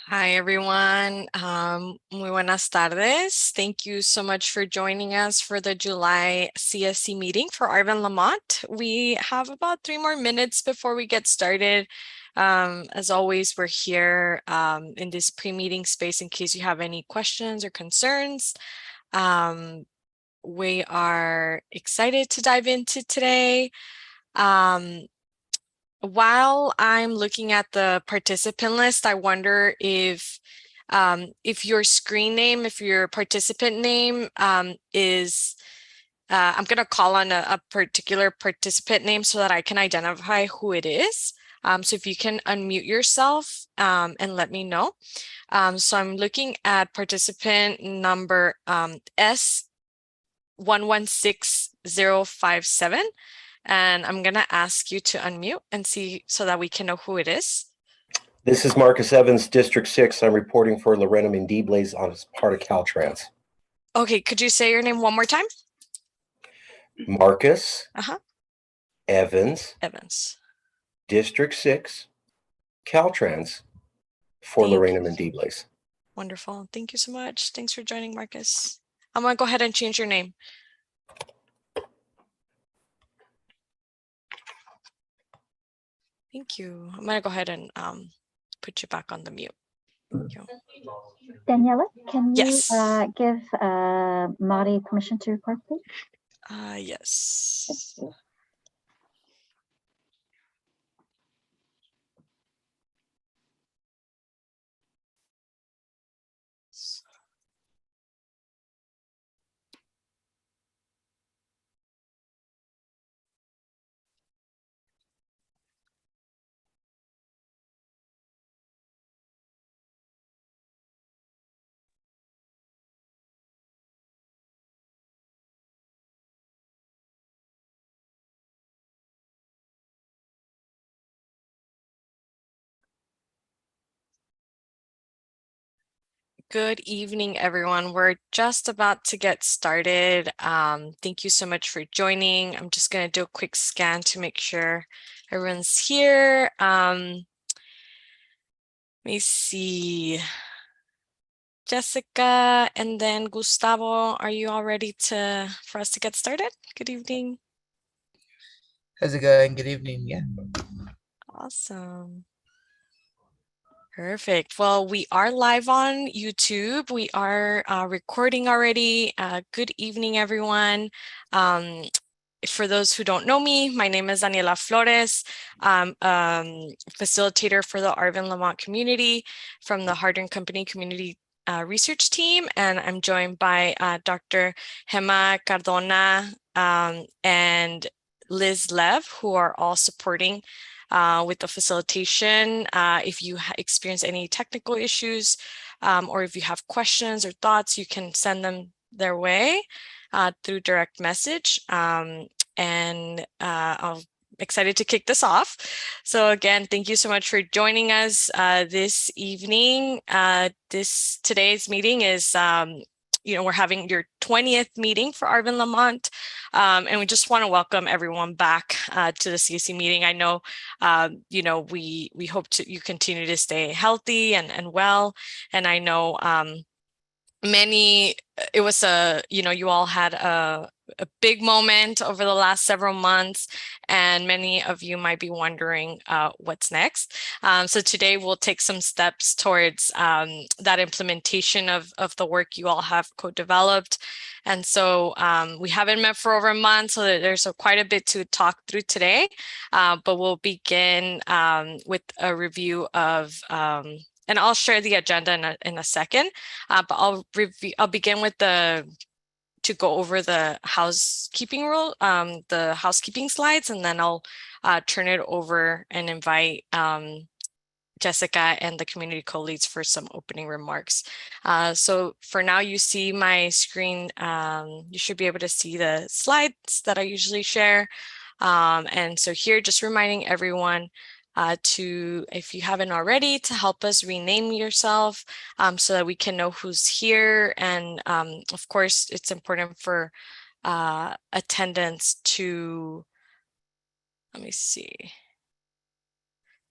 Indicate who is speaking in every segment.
Speaker 1: Hi, everyone. Muy buenas tardes. Thank you so much for joining us for the July CSC meeting for Arvin Lamont. We have about 3 more minutes before we get started. As always, we're here in this pre-meeting space in case you have any questions or concerns. We are excited to dive into today. While I'm looking at the participant list, I wonder if your screen name, if your participant name is, I'm going to call on a particular participant name so that I can identify who it is. So if you can unmute yourself and let me know. So I'm looking at participant number S116057. And I'm going to ask you to unmute and see so that we can know who it is.
Speaker 2: This is Marcus Evans, District 6. I'm reporting for Lorena Mendibles on part of Caltrans.
Speaker 1: Okay, could you say your name one more time?
Speaker 2: Marcus Evans, District 6, Caltrans for Lorena Mendibles.
Speaker 1: Wonderful. Thank you so much. Thanks for joining, Marcus. I'm going to go ahead and change your name. Thank you. I'm going to go ahead and put you back on the mute. Thank you.
Speaker 3: Daniela, can you give Marty permission to record, please?
Speaker 1: Yes. Good evening, everyone. We're just about to get started. Thank you so much for joining. I'm just going to do a quick scan to make sure everyone's here. Let me see. Jessica and then Gustavo, are you all ready for us to get started? Good evening.
Speaker 4: How's it going? Good evening. Yeah.
Speaker 1: Awesome. Perfect. Well, we are live on YouTube. We are recording already. Good evening, everyone. For those who don't know me, my name is Daniela Flores. I'm facilitator for the Arvin Lamont community from the Hardin Company Community Research Team, and I'm joined by Dr. Gemma Cardona and Liz Lev, who are all supporting with the facilitation. If you experience any technical issues or if you have questions or thoughts, you can send them their way through direct message. I'm excited to kick this off. So again, thank you so much for joining us this evening. Today's meeting is we're having your 20th meeting for Arvin Lamont, and we just want to welcome everyone back to the CSC meeting. I know, we hope you continue to stay healthy and well, and I know it was you all had a big moment over the last several months, and many of you might be wondering what's next. So today we'll take some steps towards that implementation of the work you all have co-developed. And so we haven't met for over a month, so there's quite a bit to talk through today, but we'll begin with a review of and I'll share the agenda in a second, but I'll begin with to go over the housekeeping rule, the housekeeping slides, and then I'll turn it over and invite Jessica and the community co-leads for some opening remarks. So for now, you see my screen. You should be able to see the slides that I usually share. And so here, just reminding everyone if you haven't already, to help us rename yourself so that we can know who's here. And of course, it's important for attendance to, let me see.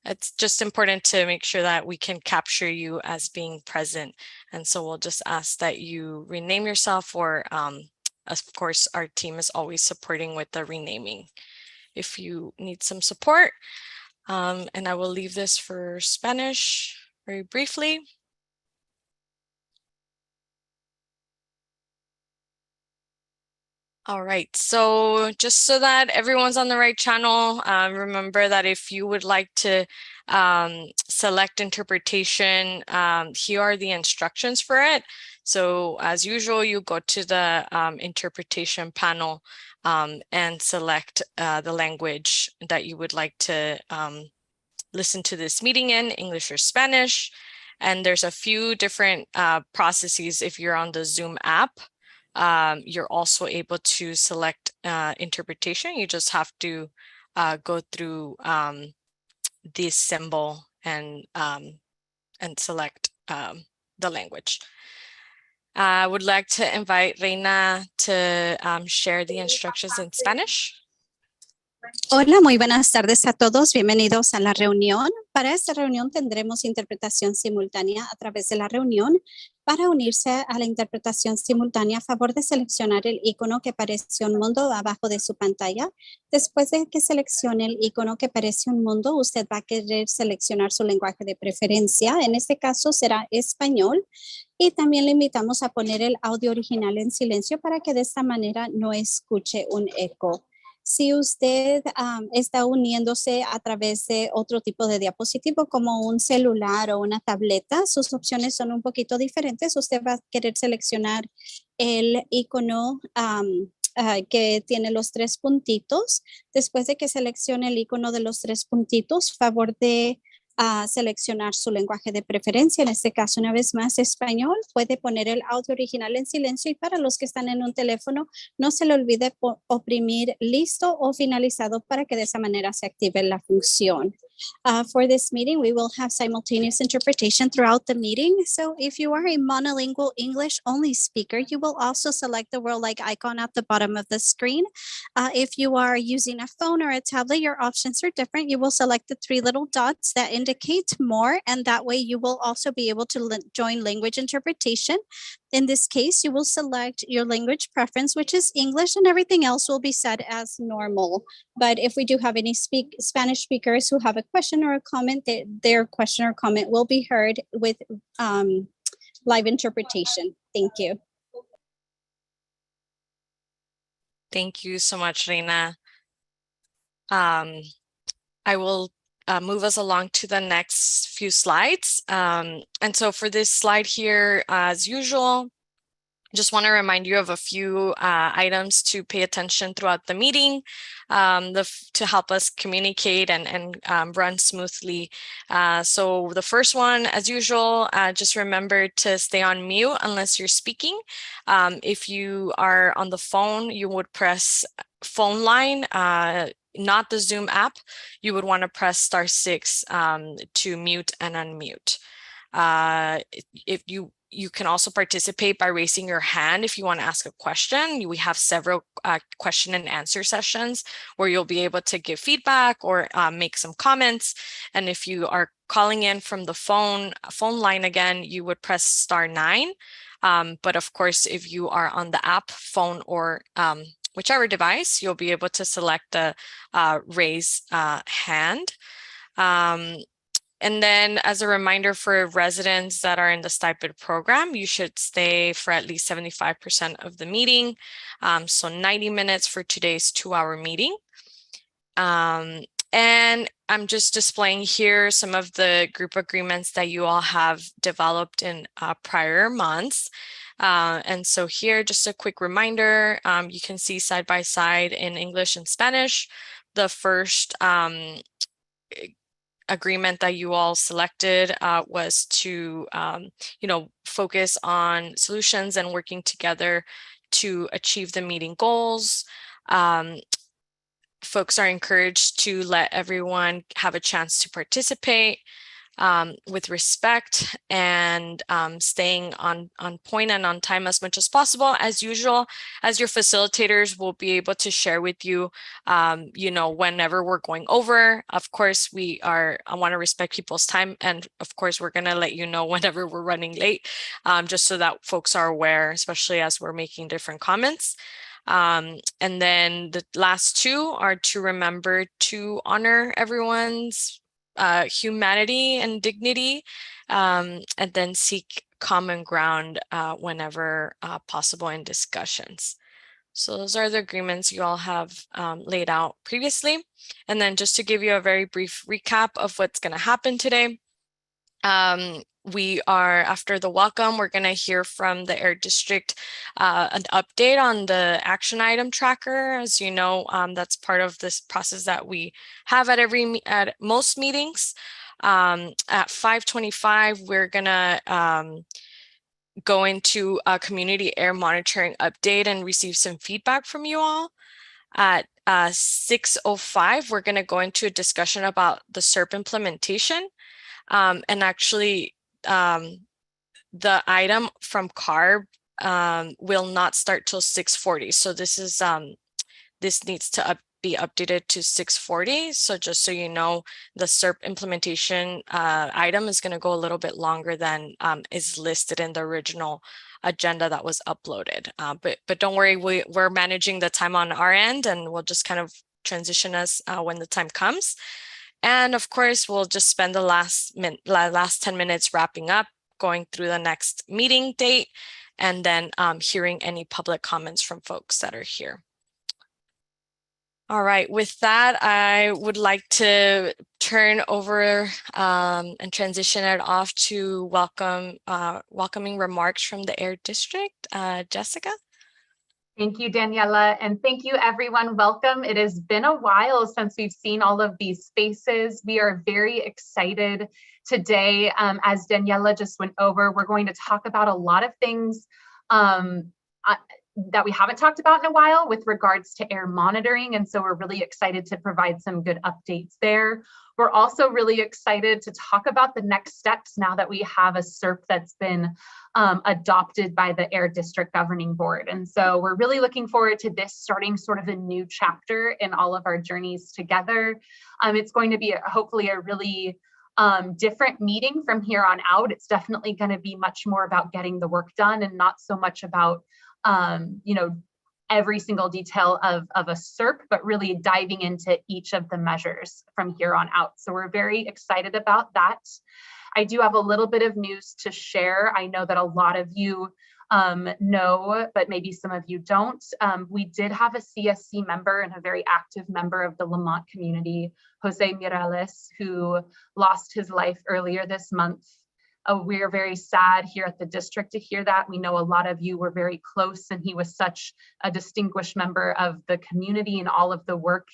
Speaker 1: it's just important to make sure that we can capture you as being present. And so we'll just ask that you rename yourself, or of course, our team is always supporting with the renaming if you need some support. And I will leave this for Spanish very briefly. All right, so just so that everyone's on the right channel, remember that if you would like to select interpretation, here are the instructions for it. So as usual, you go to the interpretation panel and select the language that you would like to listen to this meeting in, English or Spanish. And there's a few different processes if you're on the Zoom app. You're also able to select interpretation. You just have to go through this symbol and select the language. I would like to invite Reina to share the instructions in Spanish.
Speaker 5: Hola, muy buenas tardes a todos. Bienvenidos a la reunión. Para esta reunión tendremos interpretación simultánea a través de la reunión. Para unirse a la interpretación simultánea, a favor de seleccionar el icono que parece un mundo abajo de su pantalla. Después de que seleccione el icono que parece un mundo, usted va a querer seleccionar su lenguaje de preferencia. En este caso será español. Y también le invitamos a poner el audio original en silencio para que de esta manera no escuche un eco. Si usted está uniéndose a través de otro tipo de diapositivo como un celular o una tableta, sus opciones son un poquito diferentes. Usted va a querer seleccionar el icono que tiene los 3 puntitos. Después de que seleccione el icono de los 3 puntitos, favor de seleccionar su lenguaje de preferencia, en este caso una vez más español. Puede poner el audio original en silencio, y para los que están en un teléfono no se le olvide oprimir listo o finalizado para que de esa manera se active la función. For this meeting, we will have simultaneous interpretation throughout the meeting. So if you are a monolingual English only speaker, you will also select the world like icon at the bottom of the screen. If you are using a phone or a tablet, your options are different. You will select the 3 little dots that indicate more, and that way you will also be able to join language interpretation. In this case, you will select your language preference, which is English, and everything else will be set as normal. But if we do have any Spanish speakers who have a question or a comment, their question or comment will be heard with live interpretation. Thank you.
Speaker 1: Thank you so much, Reina. I will move us along to the next few slides. And so for this slide here, as usual, just want to remind you of a few items to pay attention throughout the meeting to help us communicate and run smoothly. So the first one, as usual, just remember to stay on mute unless you're speaking. If you are on the phone, you would press phone line, not the Zoom app. You would want to press *6 to mute and unmute. If you can also participate by raising your hand if you want to ask a question. We have several question and answer sessions where you'll be able to give feedback or make some comments. And if you are calling in from the phone line again, you would press *9. But of course, if you are on the app, phone, or whichever device, you'll be able to select the raise hand. And then as a reminder for residents that are in the stipend program, you should stay for at least 75% of the meeting. So 90 minutes for today's 2-hour meeting. And I'm just displaying here some of the group agreements that you all have developed in prior months. And so here, just a quick reminder, you can see side by side in English and Spanish. The first agreement that you all selected was to, focus on solutions and working together to achieve the meeting goals. Folks are encouraged to let everyone have a chance to participate. with respect and staying on point and on time as much as possible. As usual, as your facilitators, will be able to share with you, you know, whenever we're going over. Of course, I want to respect people's time, and of course, we're going to let you know whenever we're running late, just so that folks are aware, especially as we're making different comments. And then the last two are to remember to honor everyone's humanity and dignity, and then seek common ground whenever possible in discussions. So those are the agreements you all have laid out previously. And then just to give you a very brief recap of what's going to happen today. We are, after the welcome, we're going to hear from the Air District an update on the action item tracker. As you know, that's part of this process that we have at most meetings. At 5:25, we're going to go into a community air monitoring update and receive some feedback from you all. At 6:05, we're going to go into a discussion about the SERP implementation. And actually, the item from Carb will not start till 6:40. So this needs to be updated to 6:40. So just so you know, the SERP implementation item is going to go a little bit longer than is listed in the original agenda that was uploaded. But don't worry, we're managing the time on our end, and we'll just kind of transition us when the time comes. And of course, we'll just spend the last 10 minutes wrapping up, going through the next meeting date, and then hearing any public comments from folks that are here. All right, with that, I would like to turn over and transition it off to welcoming remarks from the Air District. Jessica?
Speaker 6: Thank you, Daniela, and thank you, everyone. Welcome. It has been a while since we've seen all of these faces. We are very excited today. As Daniela just went over, we're going to talk about a lot of things that we haven't talked about in a while with regards to air monitoring, and so we're really excited to provide some good updates there. We're also really excited to talk about the next steps now that we have a SERP that's been adopted by the Air District Governing Board. And so we're really looking forward to this starting sort of a new chapter in all of our journeys together. It's going to be hopefully a really different meeting from here on out. It's definitely going to be much more about getting the work done and not so much about you know, every single detail of a SERP, but really diving into each of the measures from here on out. So we're very excited about that. I do have a little bit of news to share. I know that a lot of you know, but maybe some of you don't. We did have a CSC member and a very active member of the Lamont community, Jose Mirales, who lost his life earlier this month. We're very sad here at the district to hear that. We know a lot of you were very close, and he was such a distinguished member of the community, and all of the work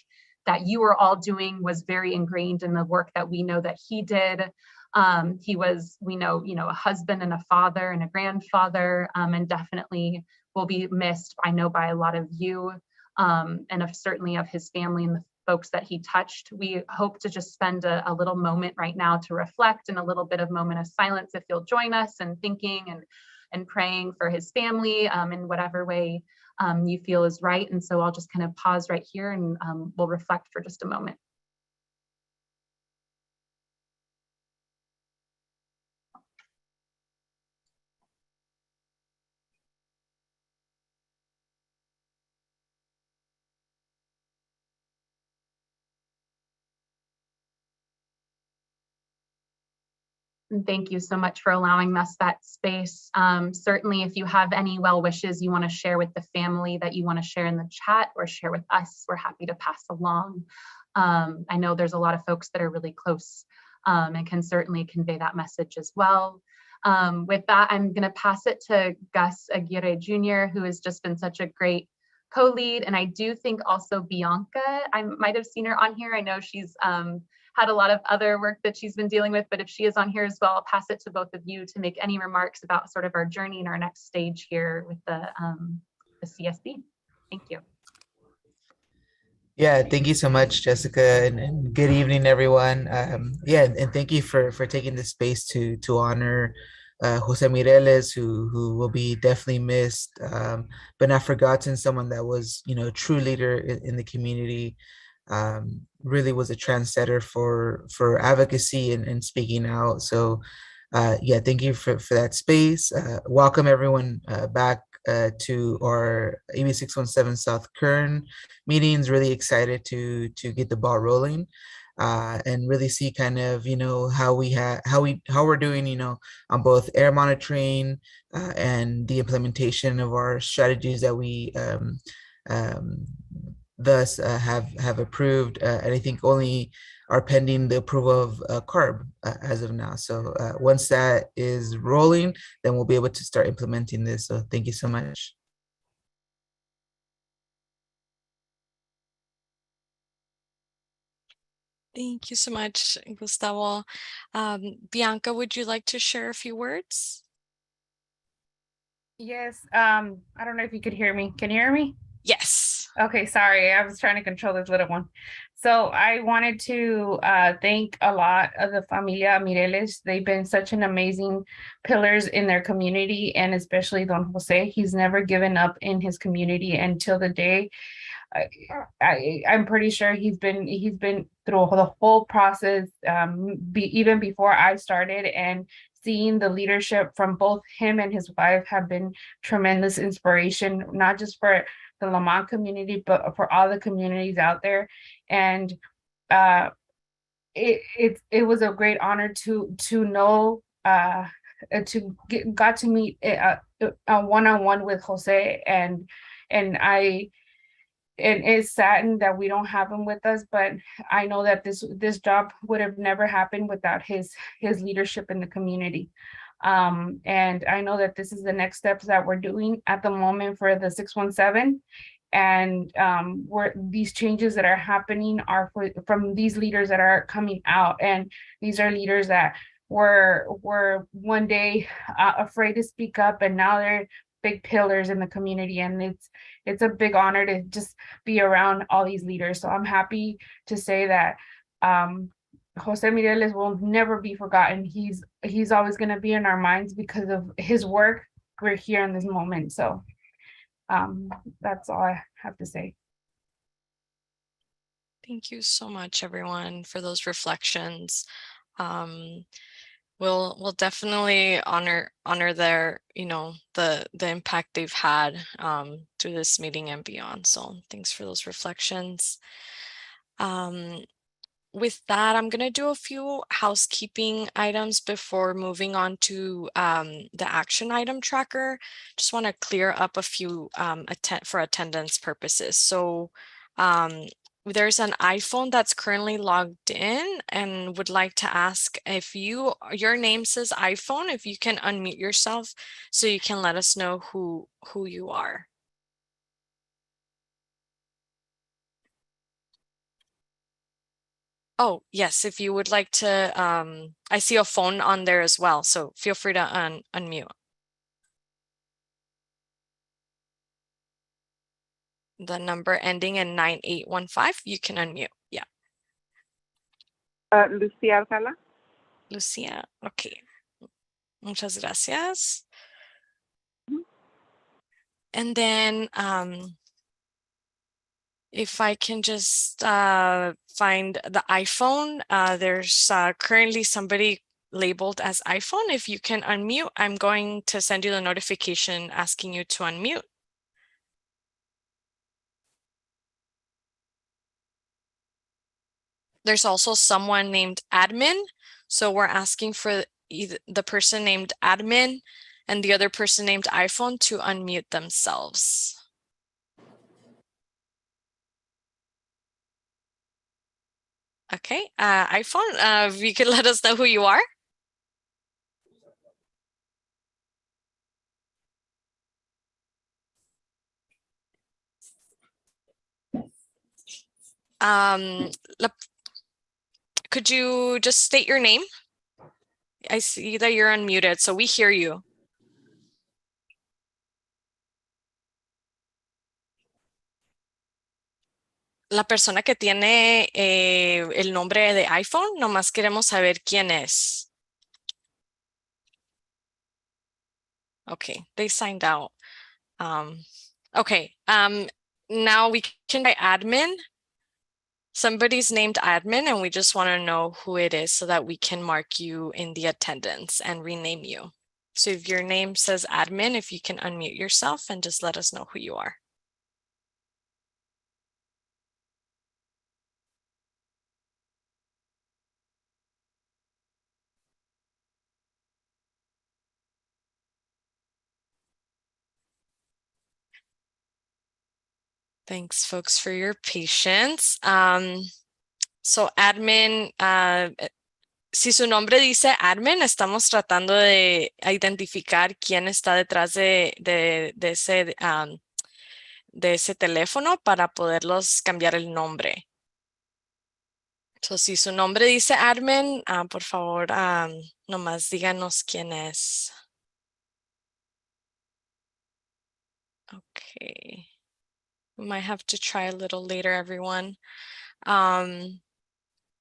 Speaker 6: that you were all doing was very ingrained in the work that we know that he did. He was, we know, a husband and a father and a grandfather, and definitely will be missed, I know, by a lot of you, and certainly of his family and the folks that he touched. We hope to just spend a little moment right now to reflect, and a little bit of moment of silence if you'll join us in thinking and praying for his family in whatever way you feel is right. And so I'll just kind of pause right here, and we'll reflect for just a moment. And thank you so much for allowing us that space. Certainly, if you have any well wishes you want to share with the family that you want to share in the chat or share with us, we're happy to pass along. I know there's a lot of folks that are really close and can certainly convey that message as well. With that, I'm going to pass it to Gus Aguirre Jr., who has just been such a great co-lead. And I do think also Bianca, I might have seen her on here. I know she's had a lot of other work that she's been dealing with, but if she is on here as well, I'll pass it to both of you to make any remarks about sort of our journey and our next stage here with the CSC. Thank you.
Speaker 4: Yeah, thank you so much, Jessica, and good evening, everyone. Yeah, and thank you for taking the space to honor Jose Mireles, who will be definitely missed, but not forgotten. Someone that was, you know, a true leader in the community. Really was a trendsetter for advocacy and speaking out. So, yeah, thank you for that space. Welcome everyone back to our AB 617 South Kern meetings. Really excited to get the ball rolling and really see kind of, you know, how we're doing, you know, on both air monitoring and the implementation of our strategies that we um, thus have approved, and I think only are pending the approval of Carb as of now. So once that is rolling, then we'll be able to start implementing this. So thank you so much.
Speaker 1: Thank you so much, Gustavo. Bianca, would you like to share a few words?
Speaker 7: Yes, I don't know if you could hear me. Can you hear me?
Speaker 1: Yes.
Speaker 7: Okay, sorry, I was trying to control this little one. So I wanted to thank a lot of the Familia Mireles. They've been such an amazing pillars in their community, and especially Don Jose. He's never given up in his community until the day. I'm pretty sure he's been through the whole process, even before I started, and seeing the leadership from both him and his wife have been tremendous inspiration, not just for the Lamont community, but for all the communities out there. And it was a great honor to know got to meet one-on-one with Jose, and it's saddened that we don't have him with us, but I know that this job would have never happened without his leadership in the community. And I know that this is the next steps that we're doing at the moment for the 617. And these changes that are happening are from these leaders that are coming out. And these are leaders that were one day afraid to speak up, and now they're big pillars in the community. And it's a big honor to just be around all these leaders. So I'm happy to say that Jose Mireles will never be forgotten. He's always going to be in our minds because of his work. We're here in this moment. So that's all I have to say.
Speaker 1: Thank you so much, everyone, for those reflections. We'll definitely honor their, you know, the impact they've had through this meeting and beyond. So thanks for those reflections. With that, I'm going to do a few housekeeping items before moving on to the action item tracker. Just want to clear up a few for attendance purposes. So there's an iPhone that's currently logged in and would like to ask if your name says iPhone, if you can unmute yourself so you can let us know who you are. Oh, yes, if you would like to, I see a phone on there as well, so feel free to unmute. The number ending in 9815, you can unmute. Yeah.
Speaker 8: Lucia Alcala.
Speaker 1: Lucia, okay. Muchas gracias. And then if I can just find the iPhone, there's currently somebody labeled as iPhone. If you can unmute, I'm going to send you the notification asking you to unmute. There's also someone named admin. So we're asking for either the person named admin and the other person named iPhone to unmute themselves. Okay, iPhone, if you could let us know who you are. Could you just state your name? I see that you're unmuted, so we hear you. la persona que tiene el nombre de iPhone, nomás queremos saber quién es. Okay, they signed out. Okay, now we can try admin. Somebody's named admin and we just want to know who it is so that we can mark you in the attendance and rename you. So if your name says admin, if you can unmute yourself and just let us know who you are. Thanks, folks, for your patience. So admin, si su nombre dice admin, estamos tratando de identificar quién está detrás de ese teléfono para poderlos cambiar el nombre. So, si su nombre dice admin, por favor, nomás díganos quién es. Okay. We might have to try a little later, everyone.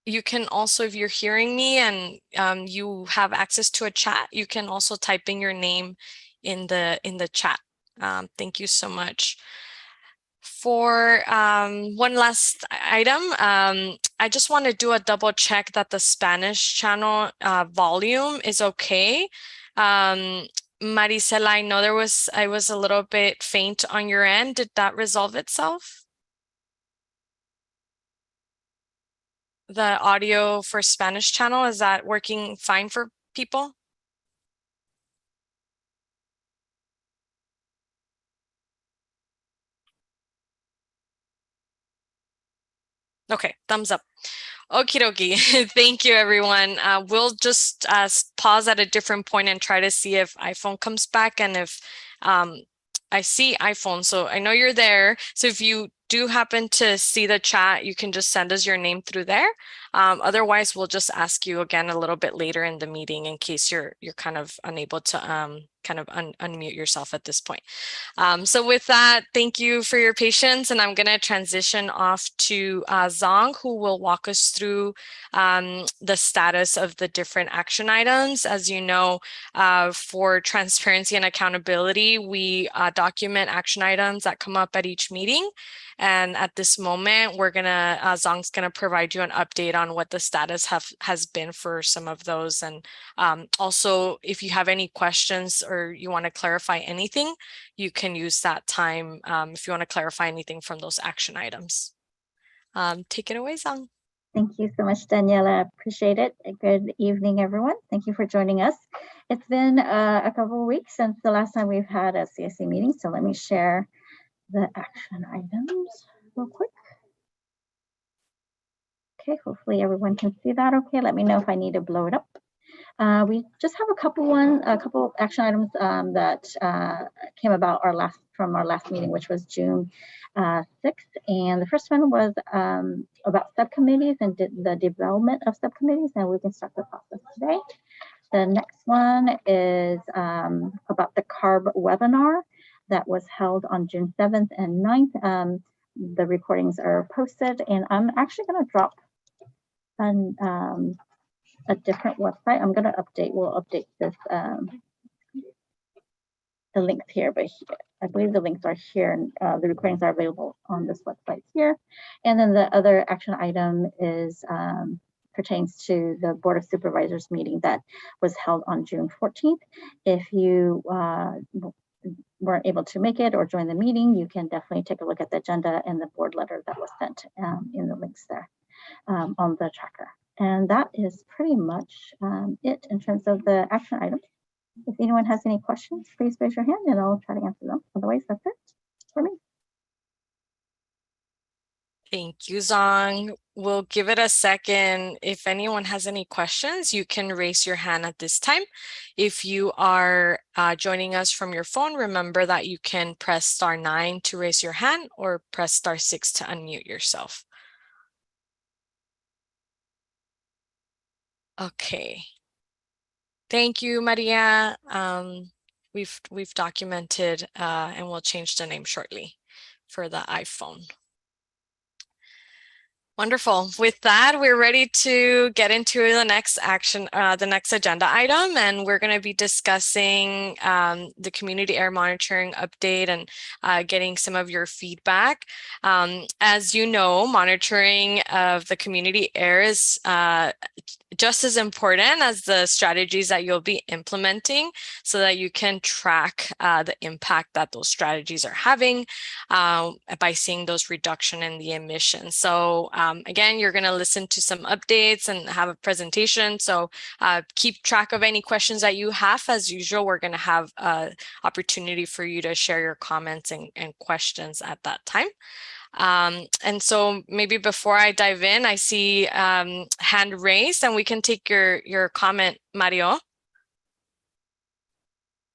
Speaker 1: You can also, if you're hearing me and you have access to a chat, you can also type in your name in the chat. Thank you so much. For one last item, I just want to do a double check that the Spanish channel volume is okay. Maricela, I know I was a little bit faint on your end. Did that resolve itself? The audio for Spanish channel, is that working fine for people? Okay, thumbs up. Okie dokie. Thank you, everyone. We'll just pause at a different point and try to see if iPhone comes back and if I see iPhone. So I know you're there. So if you do happen to see the chat, you can just send us your name through there. Otherwise, we'll just ask you again a little bit later in the meeting in case you're kind of unable to unmute yourself at this point. So with that, thank you for your patience, and I'm going to transition off to Zong, who will walk us through the status of the different action items. As you know, for transparency and accountability, we document action items that come up at each meeting. And at this moment, Zong's gonna provide you an update on what the status has been for some of those. And also, if you have any questions or you want to clarify anything, you can use that time if you want to clarify anything from those action items. Take it away, Zong.
Speaker 3: Thank you so much, Daniela. Appreciate it. Good evening, everyone. Thank you for joining us. It's been a couple of weeks since the last time we've had a CSC meeting, so let me share the action items real quick. Okay, hopefully everyone can see that okay. Let me know if I need to blow it up. We just have a couple action items that came about from our last meeting, which was June 6th. And the first one was about subcommittees and the development of subcommittees, and we can start the process today. The next one is about the Carb Webinar that was held on June 7th and 9th. The recordings are posted, and I'm actually going to drop a different website. We'll update this, the links here, but I believe the links are here, and the recordings are available on this website here. And then the other action item is pertains to the Board of Supervisors meeting that was held on June 14th. If you weren't able to make it or join the meeting, you can definitely take a look at the agenda and the board letter that was sent in the links there on the tracker. And that is pretty much it in terms of the action items. If anyone has any questions, please raise your hand and I'll try to answer them. Otherwise, that's it for me.
Speaker 1: Thank you, Zong. We'll give it a second. If anyone has any questions, you can raise your hand at this time. If you are joining us from your phone, remember that you can press *9 to raise your hand or press *6 to unmute yourself. Okay. Thank you, Maria. We've documented and we'll change the name shortly for the iPhone. Wonderful. With that, we're ready to get into the next the next agenda item, and we're going to be discussing the community air monitoring update and getting some of your feedback. As you know, monitoring of the community air is just as important as the strategies that you'll be implementing, so that you can track the impact that those strategies are having by seeing those reduction in the emissions. So again, you're going to listen to some updates and have a presentation. So keep track of any questions that you have. As usual, we're going to have an opportunity for you to share your comments and questions at that time. And so maybe before I dive in, I see hand raised, and we can take your comment, Mario.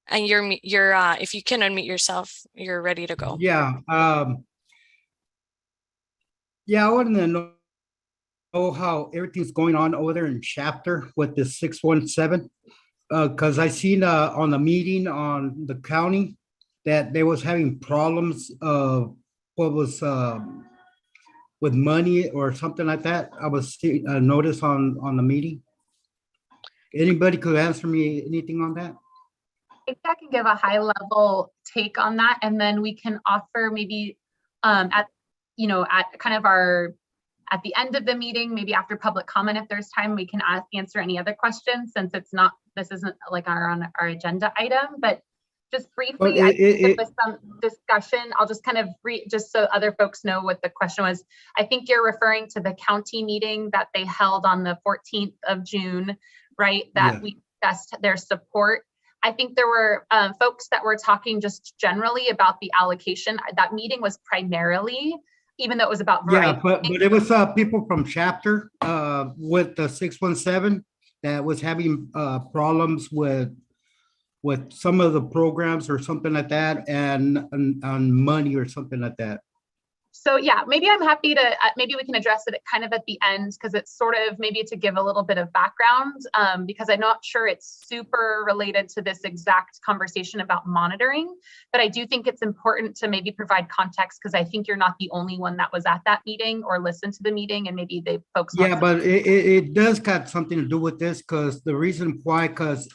Speaker 1: And if you can unmute yourself, you're ready to go.
Speaker 8: Yeah. Yeah, I wanted to know how everything's going on over there in chapter with the 617. Because I seen on the meeting on the county that they was having problems with money or something like that. I was noticed on the meeting. Anybody could answer me anything on that?
Speaker 6: I think I can give a high level take on that, and then we can offer maybe at the end of the meeting, maybe after public comment, if there's time, we can answer any other questions, since this isn't like on our agenda item. But just briefly, with some discussion, I'll just kind of just so other folks know what the question was. I think you're referring to the county meeting that they held on the 14th of June, right? That we discussed their support. I think there were folks that were talking just generally about the allocation. That meeting was primarily, even though it was about variety.
Speaker 8: Yeah, but it was people from chapter with the 617 that was having problems with some of the programs or something like that, and on money or something like that.
Speaker 6: So yeah, maybe I'm happy to, maybe we can address it kind of at the end, because it's sort of maybe to give a little bit of background, because I'm not sure it's super related to this exact conversation about monitoring, but I do think it's important to maybe provide context, because I think you're not the only one that was at that meeting or listened to the meeting, and maybe they folks.
Speaker 8: Yeah, but it does got something to do with this, because the reason why, because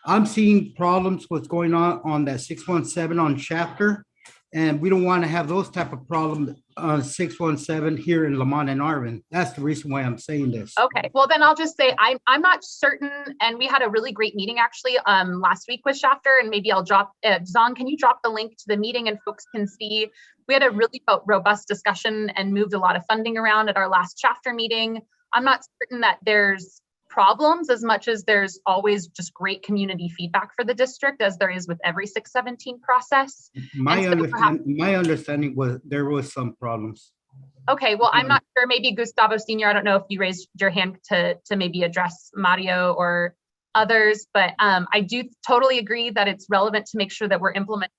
Speaker 8: I'm seeing problems what's going on that 617 on chapter, and we don't want to have those type of problems on 617 here in Lamont and Arvin. That's the reason why I'm saying this.
Speaker 6: Okay, well then I'll just say I'm not certain, and we had a really great meeting actually last week with chapter, and maybe I'll drop, Zong, can you drop the link to the meeting and folks can see? We had a really robust discussion and moved a lot of funding around at our last chapter meeting. I'm not certain that there's problems as much as there's always just great community feedback for the district, as there is with every 617 process.
Speaker 8: My understanding was there was some problems.
Speaker 6: Okay, well, I'm not sure, maybe Gustavo Senior, I don't know if you raised your hand to maybe address Mario or others, but I do totally agree that it's relevant to make sure that we're implementing.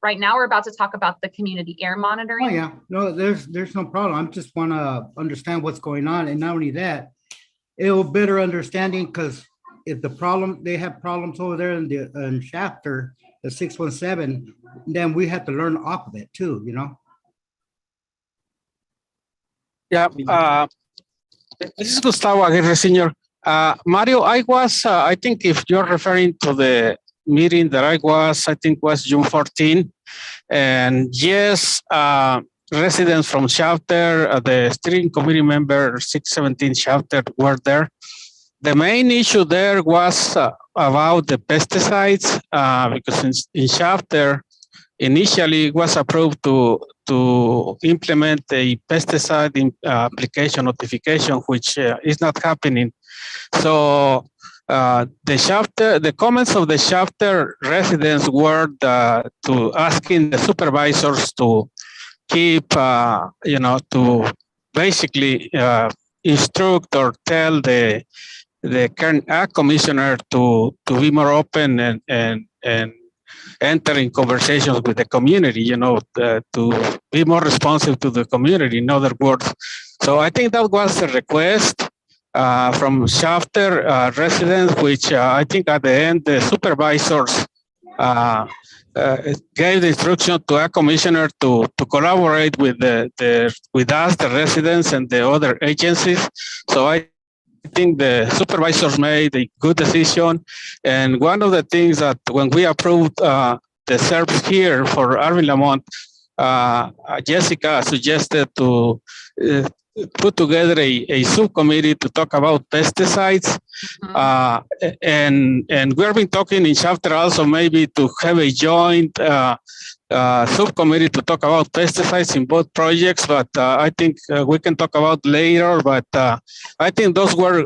Speaker 6: Right now, we're about to talk about the community air monitoring.
Speaker 8: Oh yeah, no, there's no problem. I just want to understand what's going on, and not only that, it'll better understanding, because if they have problems over there in chapter, the 617, then we have to learn off of it too, you know?
Speaker 9: Yeah, this is Gustavo Aguirre, Senior. Mario, I think if you're referring to the meeting that I think was June 14, and yes, residents from chapter, the steering committee member 617 chapter were there. The main issue there was about the pesticides, because in chapter, initially it was approved to implement a pesticide application notification, which is not happening. So the comments of the chapter residents were to asking the supervisors to keep, to basically instruct or tell the current ag commissioner to be more open and enter in conversations with the community, to be more responsive to the community, in other words. So I think that was a request from chapter residents, which I think at the end the supervisors gave the instruction to a commissioner to collaborate with with us, the residents, and the other agencies. So I think the supervisors made a good decision. And one of the things that when we approved the SERPs here for Arvin Lamont, Jessica suggested to put together a subcommittee to talk about pesticides. And we've been talking in chapter also maybe to have a joint subcommittee to talk about pesticides in both projects, but I think we can talk about later. But I think those were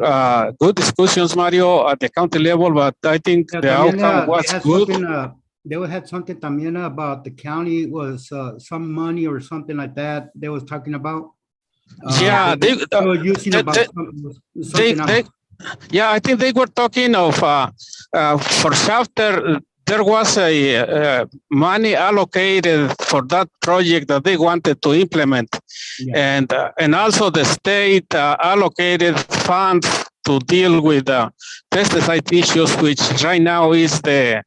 Speaker 9: good discussions, Mario, at the county level, but I think the outcome was good.
Speaker 8: They had something también about the county was some money or something like that they was talking about.
Speaker 9: Yeah,
Speaker 8: they were using about something else.
Speaker 9: Yeah, I think they were talking of for chapter. There was a money allocated for that project that they wanted to implement, and also the state allocated funds to deal with pesticide issues, which right now is the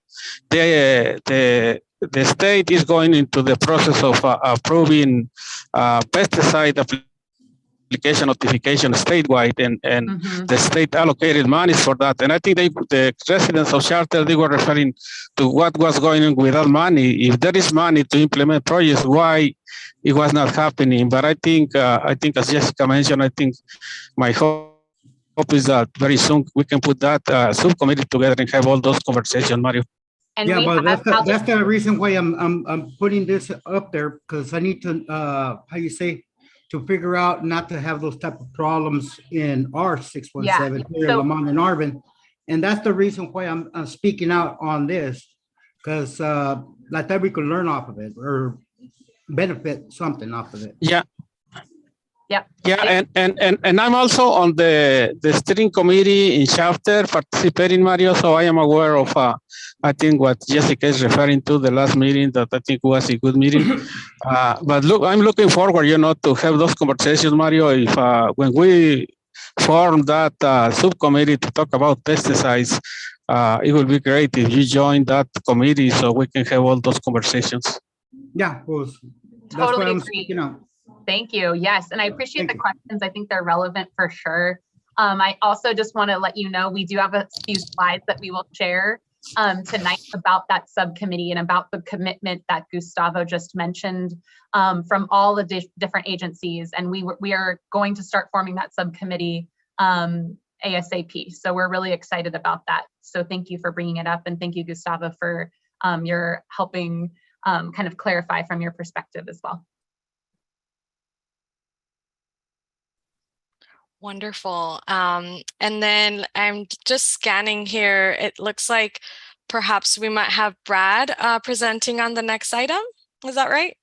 Speaker 9: state is going into the process of approving pesticide application notification statewide, and the state allocated money for that. And I think the residents of Charter, they were referring to what was going on with that money. If there is money to implement projects, why it was not happening? But I think as Jessica mentioned, I think my hope is that very soon we can put that subcommittee together and have all those conversations, Mario.
Speaker 6: And
Speaker 8: yeah, but that's the reason why I'm putting this up there, because I need to to figure out not to have those type of problems in our 617 here in Lamont and Arvin. And that's the reason why I'm speaking out on this, because like that we could learn off of it or benefit something off of it.
Speaker 9: Yeah.
Speaker 6: Yep.
Speaker 9: Yeah, and I'm also on the steering committee in chapter participating, Mario. So I am aware of I think what Jessica is referring to, the last meeting that I think was a good meeting. But look, I'm looking forward, to have those conversations, Mario. If when we form that subcommittee to talk about pesticides, it will be great if you join that committee so we can have all those conversations.
Speaker 8: Yeah, well, that's
Speaker 6: totally
Speaker 8: what I'm
Speaker 6: agree.
Speaker 8: speaking out.
Speaker 6: Thank you. Yes, and I appreciate the questions. I think they're relevant for sure. I also just want to let you know we do have a few slides that we will share tonight about that subcommittee and about the commitment that Gustavo just mentioned from all the different agencies. And we are going to start forming that subcommittee ASAP. So we're really excited about that. So thank you for bringing it up, and thank you, Gustavo, for your helping kind of clarify from your perspective as well.
Speaker 1: Wonderful. And then I'm just scanning here. It looks like perhaps we might have Brad presenting on the next item. Is that right?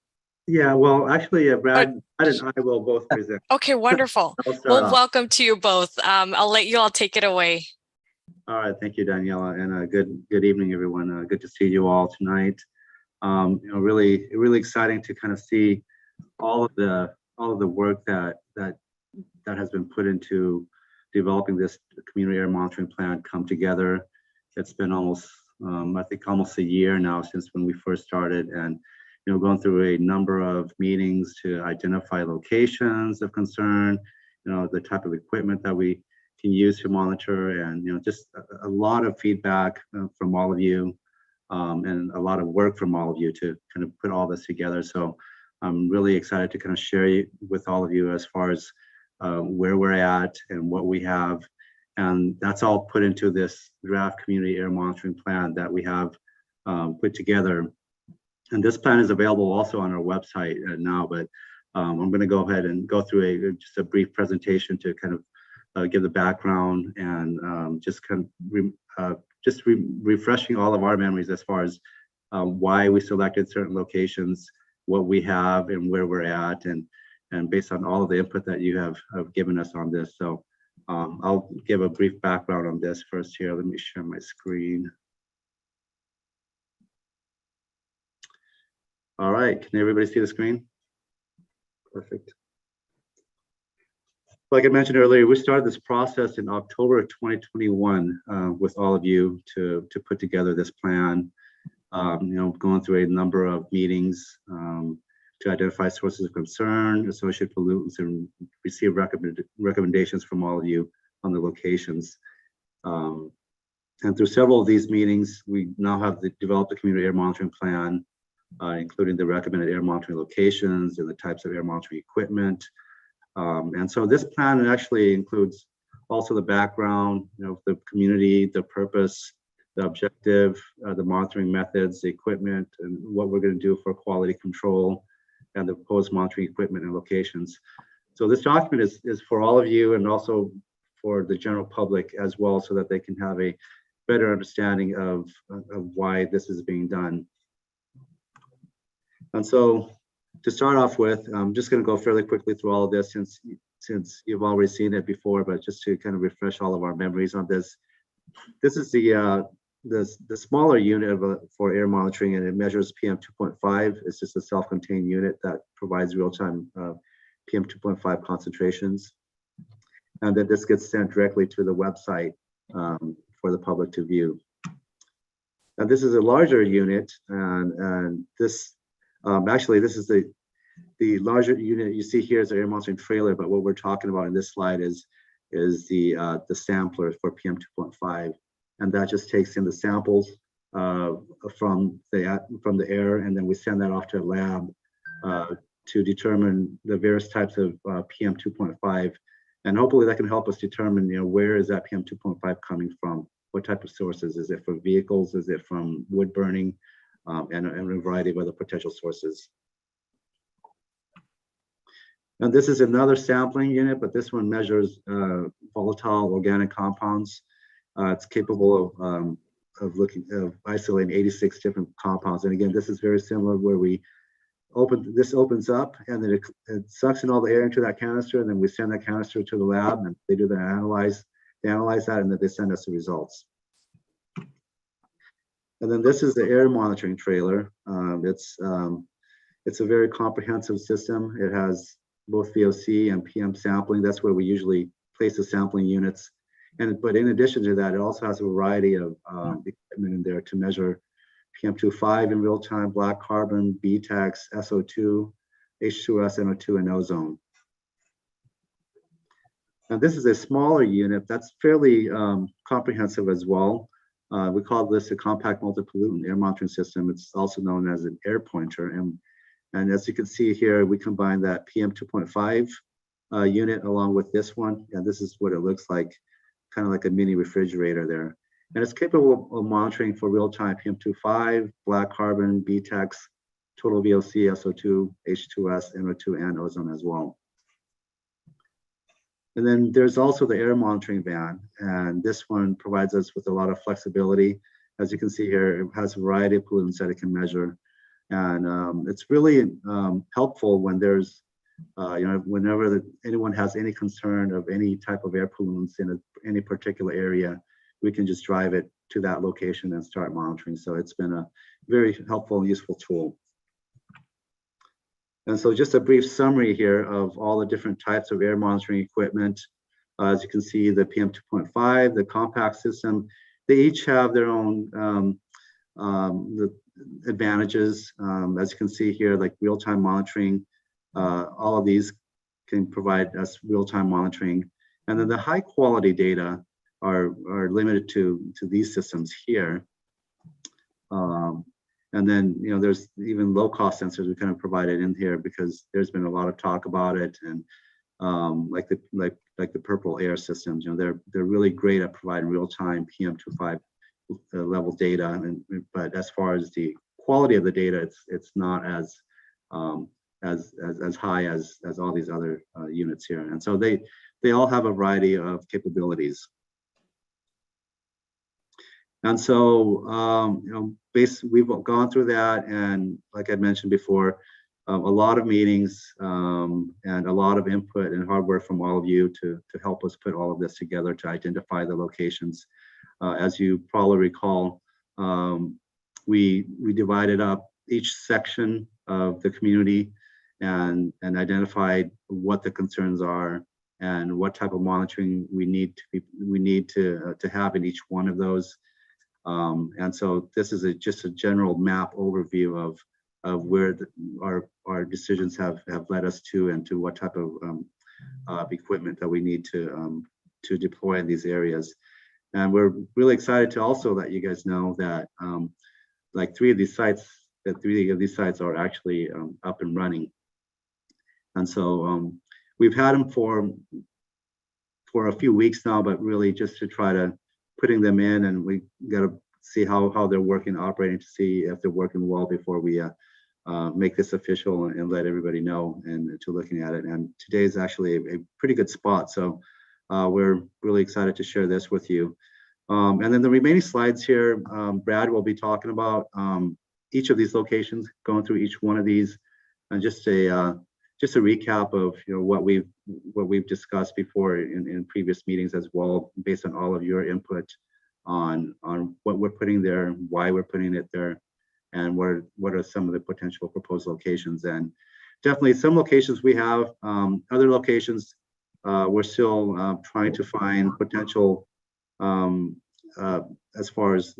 Speaker 10: Yeah, well, actually, Brad and I will both present.
Speaker 1: Okay, wonderful. Well, welcome to you both. I'll let you all take it away.
Speaker 10: All right, thank you, Daniela, and good evening, everyone. Good to see you all tonight. Really exciting to kind of see all of the work that has been put into developing this community air monitoring plan come together. It's been almost, I think, almost a year now since when we first started, and going through a number of meetings to identify locations of concern, the type of equipment that we can use to monitor, and just a lot of feedback from all of you, and a lot of work from all of you to kind of put all this together. So I'm really excited to kind of share with all of you as far as where we're at and what we have, and that's all put into this draft community air monitoring plan that we have put together. And this plan is available also on our website now, but I'm going to go ahead and go through just a brief presentation to kind of give the background and just kind of refreshing all of our memories as far as why we selected certain locations, what we have, and where we're at, and based on all of the input that you have given us on this. So I'll give a brief background on this first here. Let me share my screen. All right, can everybody see the screen? Perfect. Like I mentioned earlier, we started this process in October of 2021 with all of you to put together this plan. going through a number of meetings to identify sources of concern, associated pollutants, and receive recommendations from all of you on the locations. And through several of these meetings, we now have developed a community air monitoring plan, including the recommended air monitoring locations and the types of air monitoring equipment. And so this plan actually includes also the background, the community, the purpose, the objective, the monitoring methods, the equipment, and what we're going to do for quality control, and the proposed monitoring equipment and locations. So this document is for all of you and also for the general public as well, so that they can have a better understanding of why this is being done. And so to start off with, I'm just going to go fairly quickly through all of this since you've already seen it before, but just to kind of refresh all of our memories on this. This is the smaller unit for air monitoring, and it measures PM 2.5. It's just a self-contained unit that provides real-time PM 2.5 concentrations. And then this gets sent directly to the website for the public to view. And this is a larger unit, and this actually this is the larger unit you see here is the air monitoring trailer, but what we're talking about in this slide is the sampler for PM 2.5, and that just takes in the samples from the air, and then we send that off to a lab to determine the various types of PM 2.5. And hopefully that can help us determine, where is that PM 2.5 coming from? What type of sources? Is it from vehicles? Is it from wood burning? And a variety of other potential sources. And this is another sampling unit, but this one measures volatile organic compounds. It's capable of isolating 86 different compounds. And again, this is very similar where this opens up and then it sucks in all the air into that canister, and then we send that canister to the lab and they do the analyze that, and then they send us the results. And then this is the air monitoring trailer. It's a very comprehensive system. It has both VOC and PM sampling. That's where we usually place the sampling units. But in addition to that, it also has a variety of equipment in there to measure PM2.5 in real time, black carbon, BTAX, SO2, H2S, NO2, and ozone. And this is a smaller unit that's fairly comprehensive as well. We call this a compact multi-pollutant air monitoring system. It's also known as an air pointer. And as you can see here, we combine that PM 2.5 unit along with this one. And this is what it looks like, kind of like a mini refrigerator there. And it's capable of monitoring for real-time PM 2.5, black carbon, BTAX, total VOC, SO2, H2S, NO2, and ozone as well. And then there's also the air monitoring van, and this one provides us with a lot of flexibility. As you can see here, it has a variety of pollutants that it can measure. And it's really helpful when there's, whenever anyone has any concern of any type of air pollutants in any particular area, we can just drive it to that location and start monitoring. So it's been a very helpful and useful tool. And so just a brief summary here of all the different types of air monitoring equipment. As you can see, the PM 2.5, the compact system, they each have their own the advantages. As you can see here, like real-time monitoring, all of these can provide us real-time monitoring. And then the high quality data are limited to these systems here. And then, there's even low-cost sensors we kind of provided in here because there's been a lot of talk about it, and like the Purple Air systems, they're really great at providing real-time PM2.5 level data. But as far as the quality of the data, it's not as high as all these other units here. And so they all have a variety of capabilities. And so, we've gone through that, and like I mentioned before, a lot of meetings and a lot of input and hard work from all of you to help us put all of this together to identify the locations. As you probably recall, we divided up each section of the community and identified what the concerns are and what type of monitoring we need to have in each one of those. And so this is just a general map overview of where our decisions have led us to, and to what type of equipment that we need to deploy in these areas. And we're really excited to also let you guys know that like three of these sites are actually up and running. And so we've had them for a few weeks now, but really just to try to putting them in, and we got to see how they're working, operating, to see if they're working well before we make this official and let everybody know and to looking at it. And today is actually a pretty good spot. So we're really excited to share this with you. And then the remaining slides here, Brad will be talking about each of these locations, going through each one of these, and just a recap of what we've discussed before in previous meetings as well, based on all of your input on what we're putting there, why we're putting it there, and what are some of the potential proposed locations. And definitely some locations we have, other locations we're still trying to find potential as far as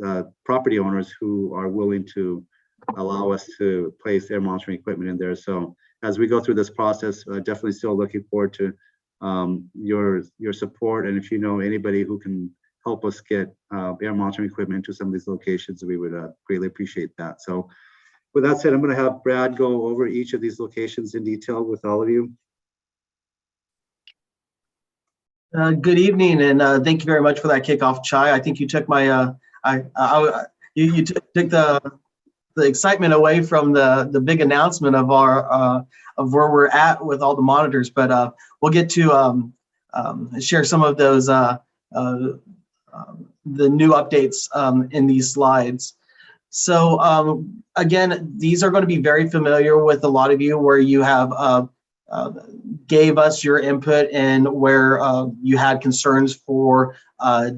Speaker 10: property owners who are willing to allow us to place air monitoring equipment in there. So as we go through this process, definitely still looking forward to your support. And if you know anybody who can help us get air monitoring equipment to some of these locations, we would greatly appreciate that. So with that said, I'm going to have Brad go over each of these locations in detail with all of you.
Speaker 11: Good evening, and thank you very much for that kickoff, Chai. I think you took my you took the excitement away from the big announcement of our of where we're at with all the monitors, but we'll get to share some of those the new updates in these slides. So again, these are going to be very familiar with a lot of you, where you have gave us your input and where you had concerns for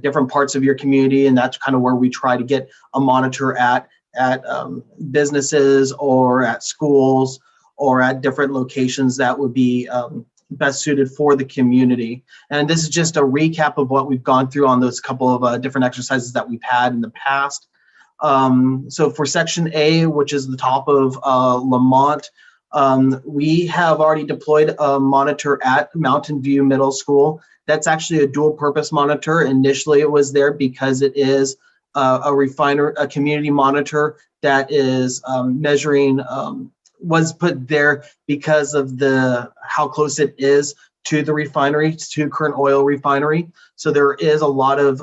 Speaker 11: different parts of your community, and that's kind of where we try to get a monitor at businesses or at schools or at different locations that would be best suited for the community. And this is just a recap of what we've gone through on those couple of different exercises that we've had in the past. So for section A, which is the top of Lamont, we have already deployed a monitor at Mountain View Middle School. That's actually a dual purpose monitor. Initially it was there because it is a community monitor that is measuring, was put there because of how close it is to the refinery, to Current Oil Refinery. So there is a lot of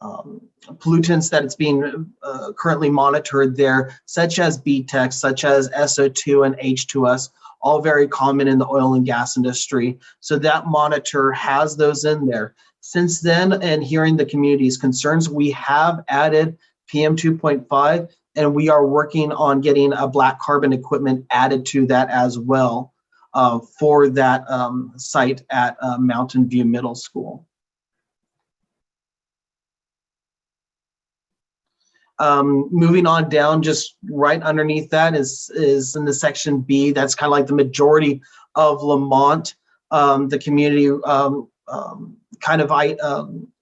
Speaker 11: pollutants that it's being currently monitored there, such as BTEX, such as SO2 and H2S, all very common in the oil and gas industry. So that monitor has those in there. Since then, and hearing the community's concerns, we have added PM 2.5, and we are working on getting a black carbon equipment added to that as well for that site at Mountain View Middle School. Moving on down, just right underneath that is in the section B. That's kind of like the majority of Lamont. The community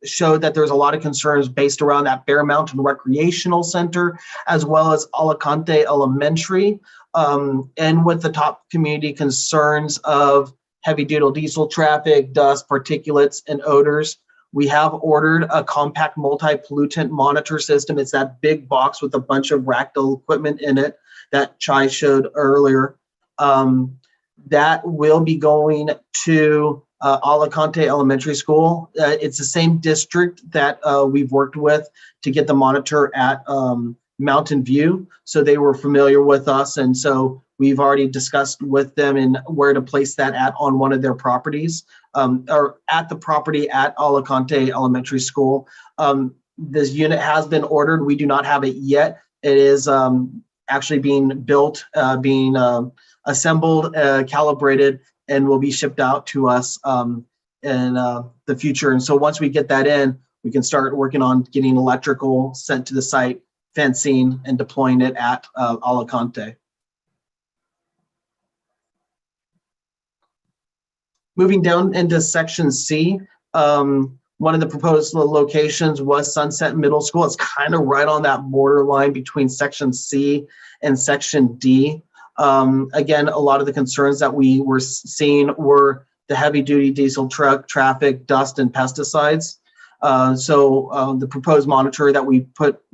Speaker 11: showed that there's a lot of concerns based around that Bear Mountain Recreational Center, as well as Alicante Elementary, and with the top community concerns of heavy-duty diesel traffic, dust, particulates, and odors. We have ordered a compact multi-pollutant monitor system. It's that big box with a bunch of ractile equipment in it that Chai showed earlier. That will be going to Alicante Elementary School. It's the same district that we've worked with to get the monitor at Mountain View. So they were familiar with us. And so we've already discussed with them and where to place that at on one of their properties, or at the property at Alicante Elementary School. This unit has been ordered. We do not have it yet. It is actually being built, being assembled, calibrated, and will be shipped out to us in the future. And so once we get that in, we can start working on getting electrical sent to the site, fencing, and deploying it at Alicante. Moving down into section C, One of the proposed locations was Sunset Middle School. It's kind of right on that borderline between Section C and Section D. Again, a lot of the concerns that we were seeing were the heavy-duty diesel truck traffic, dust, and pesticides. So the proposed monitor that we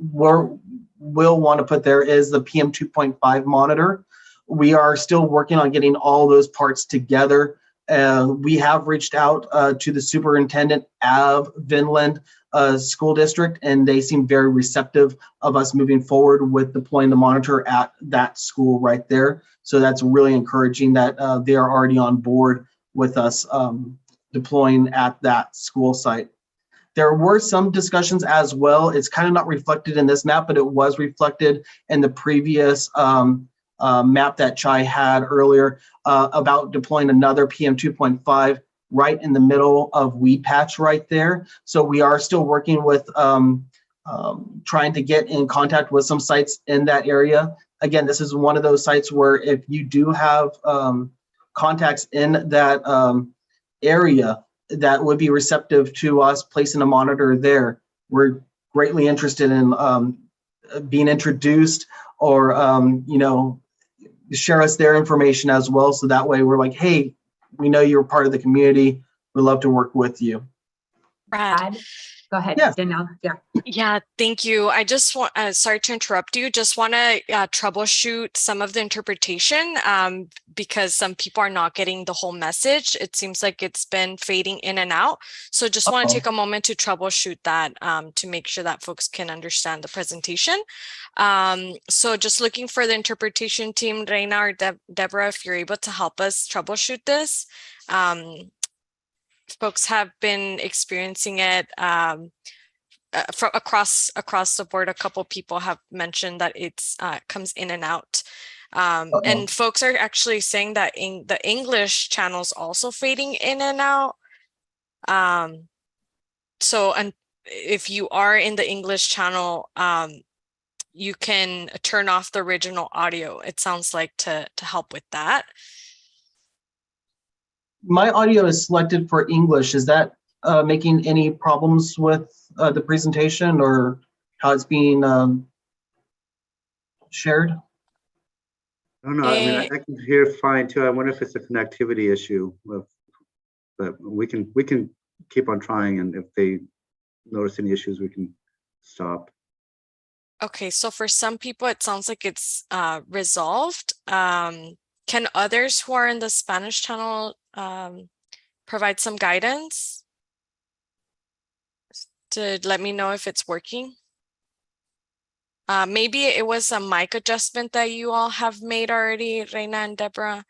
Speaker 11: will want to put there is the PM 2.5 monitor. We are still working on getting all those parts together. We have reached out to the superintendent of Vinland School District, and they seem very receptive of us moving forward with deploying the monitor at that school right there. So that's really encouraging that they are already on board with us deploying at that school site. There were some discussions as well. It's kind of not reflected in this map, but it was reflected in the previous map that Chai had earlier about deploying another PM 2.5 right in the middle of Weed Patch right there. So we are still working with trying to get in contact with some sites in that area. Again, this is one of those sites where if you do have contacts in that area that would be receptive to us placing a monitor there, we're greatly interested in being introduced or, you know, share us their information as well. So that way we're like, hey, we know you're part of the community. We'd love to work with you.
Speaker 1: Brad.
Speaker 6: Go ahead,
Speaker 11: Yes.
Speaker 6: Danielle. Yeah.
Speaker 1: Yeah, thank you. I just want, sorry to interrupt you, just want to troubleshoot some of the interpretation because some people are not getting the whole message. It seems like it's been fading in and out. So just want to take a moment to troubleshoot that to make sure that folks can understand the presentation. So just looking for the interpretation team, Reina or Deborah, if you're able to help us troubleshoot this. Folks have been experiencing it from across the board. A couple people have mentioned that it's comes in and out. And folks are actually saying that in the English channels also fading in and out. So if you are in the English channel, you can turn off the original audio, it sounds like, to help with that.
Speaker 11: My audio is selected for English. Is that making any problems with the presentation or how it's being shared?
Speaker 10: I don't know. I mean, I can hear fine too. I wonder if it's a connectivity issue. But we can keep on trying, and if they notice any issues, we can stop.
Speaker 1: Okay, so for some people, it sounds like it's resolved. Can others who are in the Spanish channel provide some guidance to let me know if it's working? Maybe it was a mic adjustment that you all have made already, Reina and Deborah.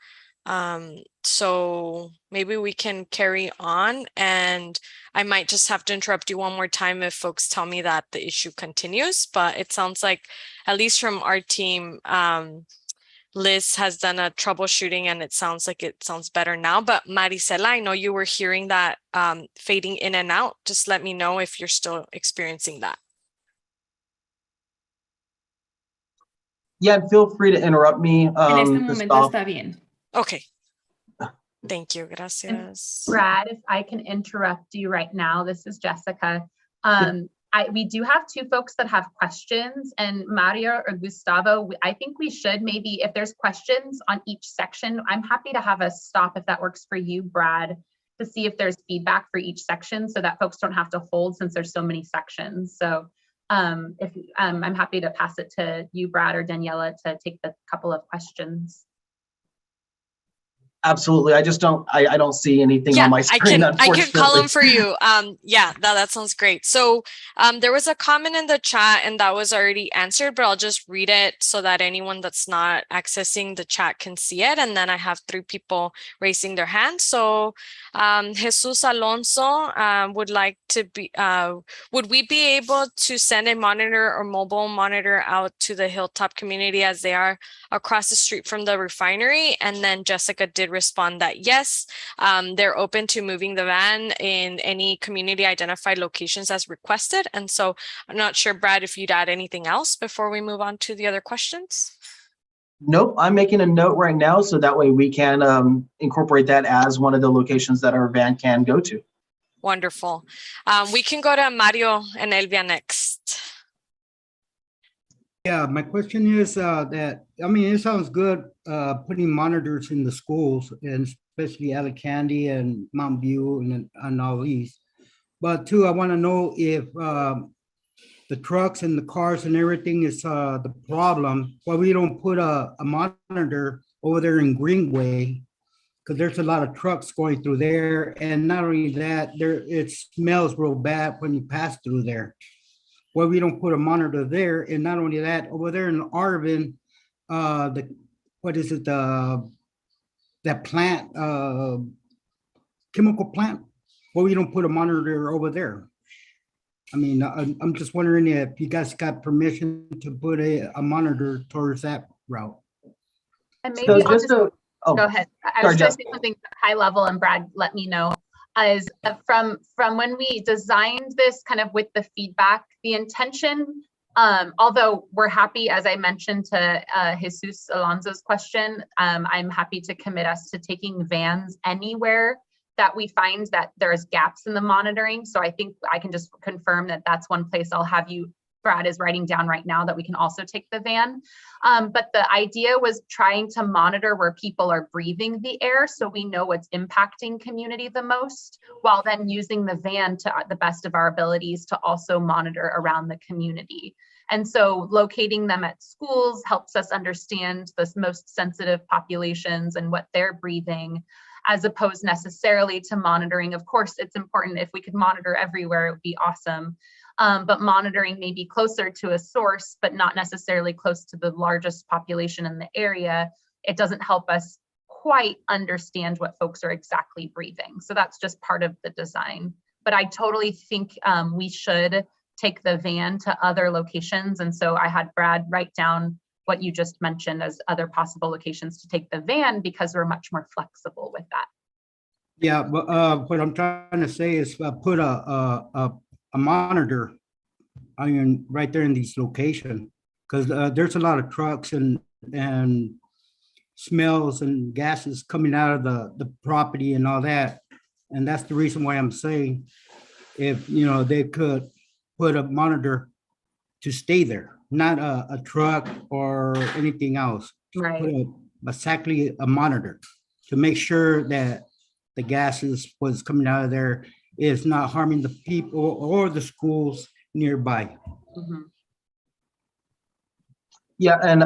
Speaker 1: So maybe we can carry on, and I might just have to interrupt you one more time if folks tell me that the issue continues, but it sounds like, at least from our team, Liz has done a troubleshooting and it sounds like it sounds better now. But Maricela, I know you were hearing that fading in and out. Just let me know if you're still experiencing that.
Speaker 11: Yeah, feel free to interrupt me.
Speaker 12: En este momento está bien.
Speaker 1: Okay. Thank you. Gracias.
Speaker 6: Brad, if I can interrupt you right now, this is Jessica. We do have two folks that have questions, and Mario or Gustavo, I think we should maybe, if there's questions on each section, I'm happy to have us stop if that works for you, Brad, to see if there's feedback for each section so that folks don't have to hold since there's so many sections. So I'm happy to pass it to you, Brad or Daniela, to take the couple of questions.
Speaker 11: Absolutely. I just don't, I don't see anything on my screen.
Speaker 1: I can call them for you. Yeah, that sounds great. So there was a comment in the chat and that was already answered, but I'll just read it so that anyone that's not accessing the chat can see it. And then I have 3 people raising their hands. So Jesus Alonso would like to be, would we be able to send a monitor or mobile monitor out to the Hilltop community as they are across the street from the refinery? And then Jessica did respond that yes, they're open to moving the van in any community identified locations as requested. And so I'm not sure, Brad, if you'd add anything else before we move on to the other questions.
Speaker 11: Nope, I'm making a note right now so that way we can incorporate that as one of the locations that our van can go to.
Speaker 1: Wonderful. We can go to Mario and Elvia next.
Speaker 8: Yeah, my question is that, I mean, it sounds good putting monitors in the schools, and especially Alicante and Mount View and all these. But two, I want to know if the trucks and the cars and everything is the problem. Well, we don't put a monitor over there in Greenway, because there's a lot of trucks going through there. And not only that, it smells real bad when you pass through there. Well, we don't put a monitor there. And not only that, over there in Arvin, that plant, chemical plant, well, we don't put a monitor over there. I mean, I'm just wondering if you guys got permission to put a monitor towards that route.
Speaker 6: And maybe
Speaker 11: So
Speaker 6: I'll
Speaker 11: just to,
Speaker 6: go ahead. I was trying to say something high level, and Brad, let me know. As from when we designed this kind of with the feedback, the intention, although we're happy, as I mentioned to Jesus Alonso's question, I'm happy to commit us to taking vans anywhere that we find that there's gaps in the monitoring. So I think I can just confirm that that's one place I'll have you, Brad is writing down right now, that we can also take the van. But the idea was trying to monitor where people are breathing the air, so we know what's impacting community the most, while then using the van to the best of our abilities to also monitor around the community. And so locating them at schools helps us understand the most sensitive populations and what they're breathing, as opposed necessarily to monitoring. Of course, it's important. If we could monitor everywhere, it would be awesome. But monitoring maybe closer to a source, but not necessarily close to the largest population in the area, it doesn't help us quite understand what folks are exactly breathing. So that's just part of the design. But I totally think we should take the van to other locations. And so I had Brad write down what you just mentioned as other possible locations to take the van, because we're much more flexible with that.
Speaker 8: Yeah, but what I'm trying to say is put a monitor right there in these locations, because there's a lot of trucks and smells and gases coming out of the property and all that. And that's the reason why I'm saying, if they could put a monitor to stay there, not a truck or anything else.
Speaker 6: Right.
Speaker 8: Put exactly a monitor to make sure that the gases what's coming out of there is not harming the people or the schools nearby.
Speaker 6: Mm-hmm.
Speaker 11: Yeah, and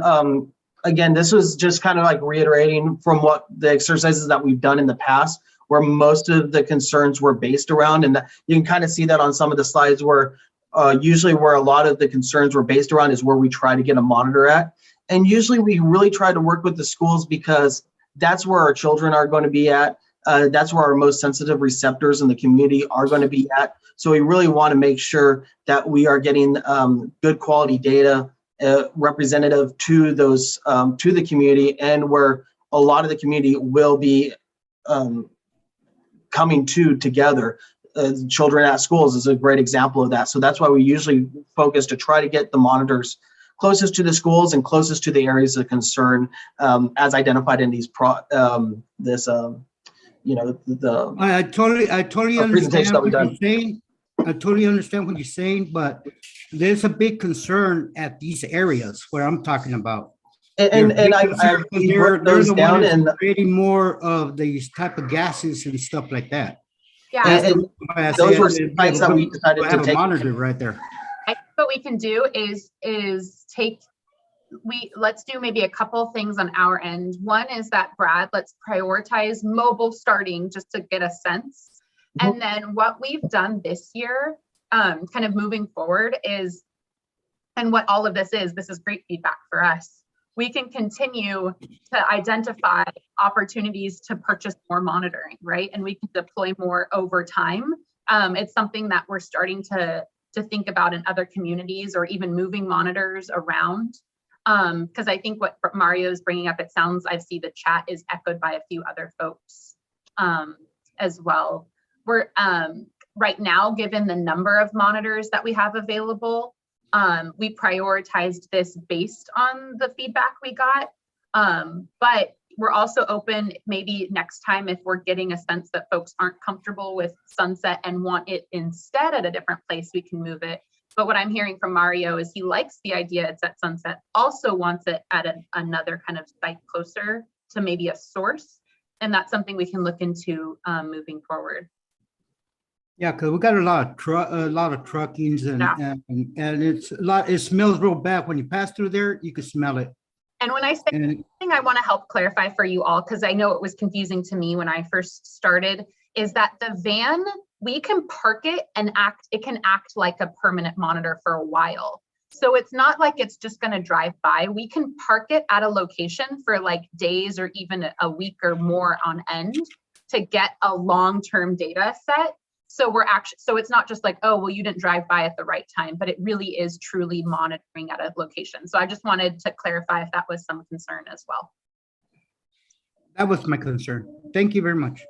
Speaker 11: again, this was just kind of like reiterating from what the exercises that we've done in the past, where most of the concerns were based around, and you can kind of see that on some of the slides where usually where a lot of the concerns were based around is where we try to get a monitor at. And usually we really try to work with the schools, because that's where our children are going to be at. That's where our most sensitive receptors in the community are going to be at. So we really want to make sure that we are getting good quality data representative to those to the community, and where a lot of the community will be coming together. Children at schools is a great example of that. So that's why we usually focus to try to get the monitors closest to the schools and closest to the areas of concern, as identified in these
Speaker 8: I totally understand what you're saying. I totally understand what you're saying, but there's a big concern at these areas where I'm talking about.
Speaker 11: And I wrote those down, and
Speaker 8: creating more of these type of gases and stuff like that.
Speaker 6: Yeah,
Speaker 11: and those were sites that we decided to take.
Speaker 8: A monitor right there.
Speaker 6: I think what we can do is let's do maybe a couple things on our end. One is that, Brad, let's prioritize mobile starting just to get a sense. Mm-hmm. And then what we've done this year, kind of moving forward is, and what all of this is great feedback for us. We can continue to identify opportunities to purchase more monitoring, right? And we can deploy more over time. It's something that we're starting to think about in other communities, or even moving monitors around. Because I think what Mario is bringing up, I see the chat is echoed by a few other folks as well. We're right now, given the number of monitors that we have available, we prioritized this based on the feedback we got. But We're also open maybe next time if we're getting a sense that folks aren't comfortable with Sunset and want it instead at a different place, we can move it. But what I'm hearing from Mario is he likes the idea it's at Sunset, also wants it at another kind of site closer to maybe a source. And that's something we can look into moving forward.
Speaker 8: Yeah, because we got a lot of truckings and it's a lot. It smells real bad when you pass through there. You can smell it.
Speaker 6: And when I say something, I want to help clarify for you all, because I know it was confusing to me when I first started, is that the van, we can park it and it can act like a permanent monitor for a while. So it's not like it's just going to drive by. We can park it at a location for like days or even a week or more on end to get a long-term data set. So so it's not just like, oh, well, you didn't drive by at the right time, but it really is truly monitoring at a location. So I just wanted to clarify if that was some concern as well.
Speaker 8: That was my concern. Thank you very much.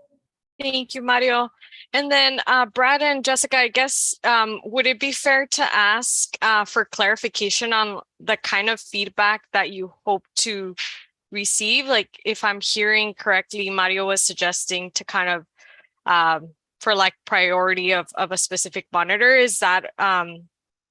Speaker 1: Thank you, Mario. And then Brad and Jessica, I guess, would it be fair to ask for clarification on the kind of feedback that you hope to receive? Like, if I'm hearing correctly, Mario was suggesting to kind of, for like priority of a specific monitor. Is that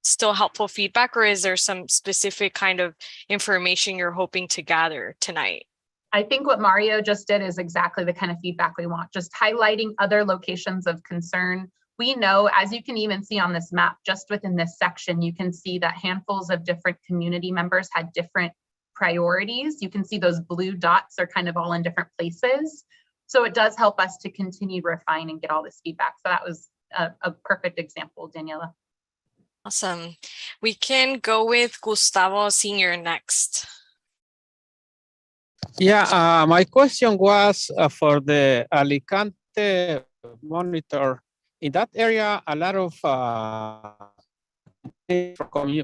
Speaker 1: still helpful feedback, or is there some specific kind of information you're hoping to gather tonight?
Speaker 6: I think what Mario just did is exactly the kind of feedback we want, just highlighting other locations of concern. We know, as you can even see on this map, just within this section, you can see that handfuls of different community members had different priorities. You can see those blue dots are kind of all in different places. So it does help us to continue refine and get all this feedback. So that was a perfect example, Daniela.
Speaker 1: Awesome. We can go with Gustavo Senior next.
Speaker 9: Yeah, my question was for the Alicante monitor. In that area, a lot of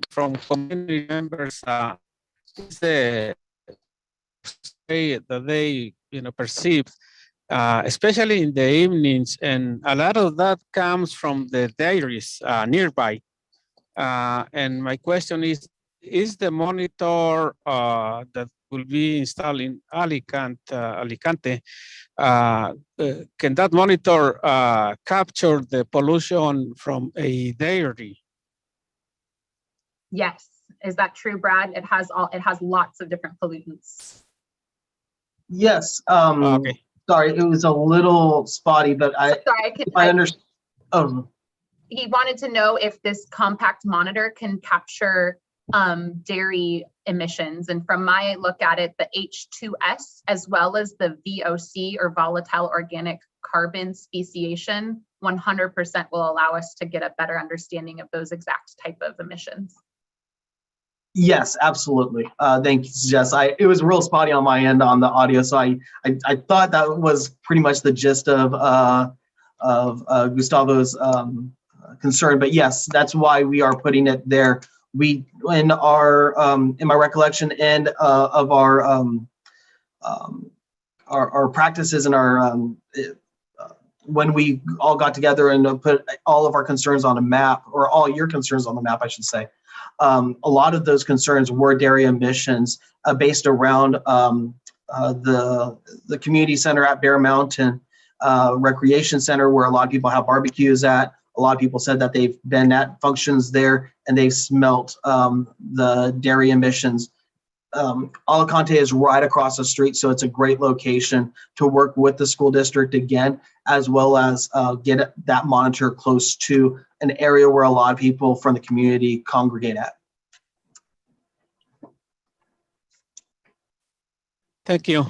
Speaker 9: from community members is the way that they perceive, especially in the evenings, and a lot of that comes from the dairies nearby. And my question is the monitor that will be installed in Alicante, can that monitor capture the pollution from a dairy?
Speaker 6: Yes. Is that true, Brad? It has lots of different pollutants.
Speaker 11: Yes.
Speaker 9: Okay.
Speaker 11: Sorry, it was a little spotty, but I understand. Oh.
Speaker 6: He wanted to know if this compact monitor can capture dairy emissions. And from my look at it, the H2S, as well as the VOC, or volatile organic carbon speciation, 100% will allow us to get a better understanding of those exact type of emissions.
Speaker 11: Yes, absolutely. Thank you, Jess. It was real spotty on my end on the audio, so I thought that was pretty much the gist of Gustavo's concern. But yes, that's why we are putting it there. We, in my recollection, and of our practices and our when we all got together and put all of our concerns on a map, or all your concerns on the map, I should say. A lot of those concerns were dairy emissions based around the community center at Bear Mountain Recreation Center, where a lot of people have barbecues at. A lot of people said that they've been at functions there and they've smelt the dairy emissions. Alicante is right across the street, so it's a great location to work with the school district again, as well as get that monitor close to an area where a lot of people from the community congregate at.
Speaker 9: Thank you.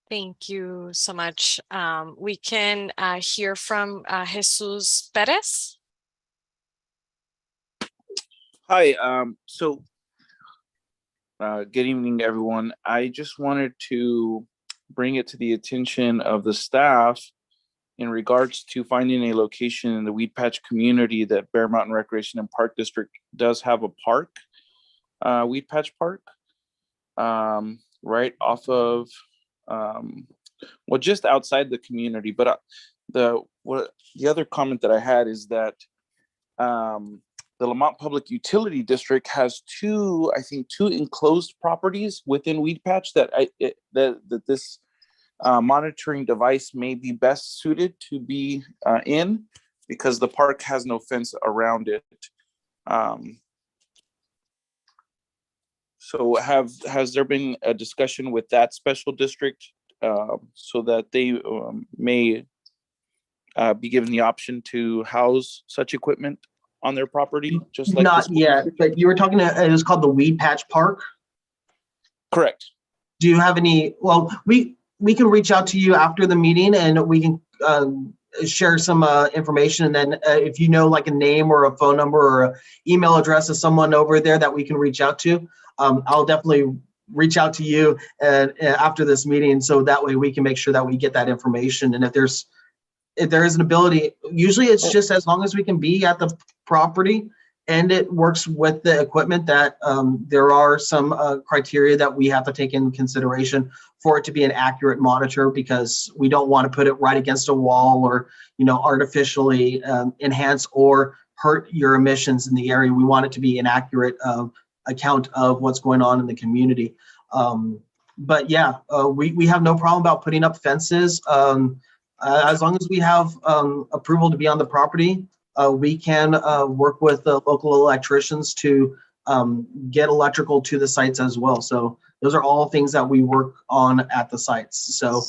Speaker 1: Thank you so much. We can hear from Jesus Perez.
Speaker 13: Hi, good evening, everyone. I just wanted to bring it to the attention of the staff in regards to finding a location in the Weed Patch community that Bear Mountain Recreation and Park District does have a park, Weed Patch Park, right off of, well, just outside the community. But the other comment that I had is that the Lamont Public Utility District has two enclosed properties within Weed Patch that this monitoring device may be best suited to be in, because the park has no fence around it. So has there been a discussion with that special district so that they may be given the option to house such equipment on their property, just like
Speaker 11: Not yet, but you were talking, it was called the Weed Patch Park?
Speaker 13: Correct.
Speaker 11: Do you have any, well, we can reach out to you after the meeting and we can share some information. And then if you know like a name or a phone number or an email address of someone over there that we can reach out to, I'll definitely reach out to you after this meeting, so that way we can make sure that we get that information. And if there is an ability, usually it's just as long as we can be at the property and it works with the equipment, that there are some criteria that we have to take into consideration for it to be an accurate monitor, because we don't want to put it right against a wall or, artificially enhance or hurt your emissions in the area. We want it to be an accurate account of what's going on in the community. But yeah, we have no problem about putting up fences. As long as we have approval to be on the property, we can work with the local electricians to get electrical to the sites as well. So those are all things that we work on at the sites. So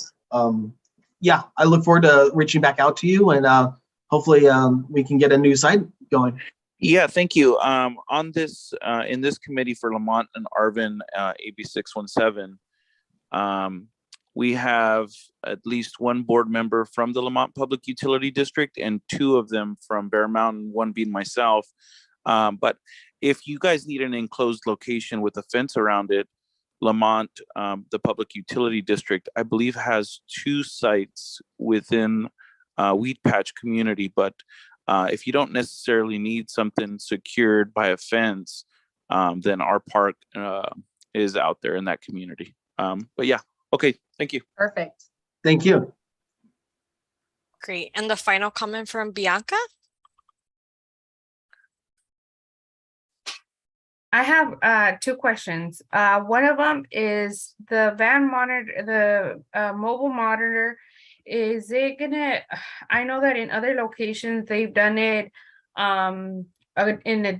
Speaker 11: yeah, I look forward to reaching back out to you, and hopefully we can get a new site going.
Speaker 13: Yeah, thank you. On this, in this committee for Lamont and Arvin, AB 617, we have at least one board member from the Lamont Public Utility District and two of them from Bear Mountain, one being myself. But if you guys need an enclosed location with a fence around it, Lamont, the Public Utility District, I believe has two sites within Weed Patch community. But if you don't necessarily need something secured by a fence, then our park is out there in that community. But yeah, okay, thank you.
Speaker 6: Perfect.
Speaker 11: Thank you.
Speaker 1: Great. And the final comment from Bianca?
Speaker 7: I have two questions. One of them is the van monitor, the mobile monitor. Is it gonna? I know that in other locations they've done it in the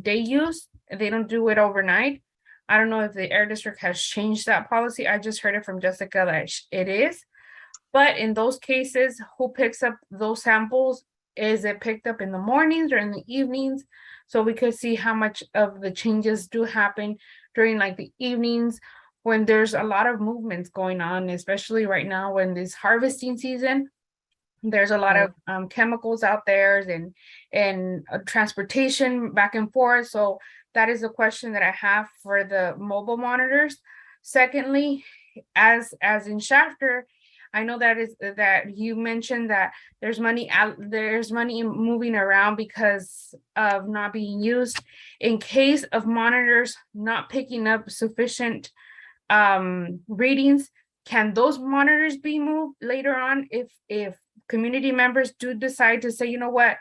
Speaker 7: day use. They don't do it overnight. I don't know if the Air District has changed that policy. I just heard it from Jessica that it is. But in those cases, who picks up those samples? Is it picked up in the mornings or in the evenings? So we could see how much of the changes do happen during like the evenings when there's a lot of movements going on, especially right now when this harvesting season. There's a lot of chemicals out there and transportation back and forth. So that is a question that I have for the mobile monitors. Secondly, as in Shafter, I know that you mentioned that there's money moving around because of not being used. In case of monitors not picking up sufficient readings, can those monitors be moved later on if community members do decide to say, you know what,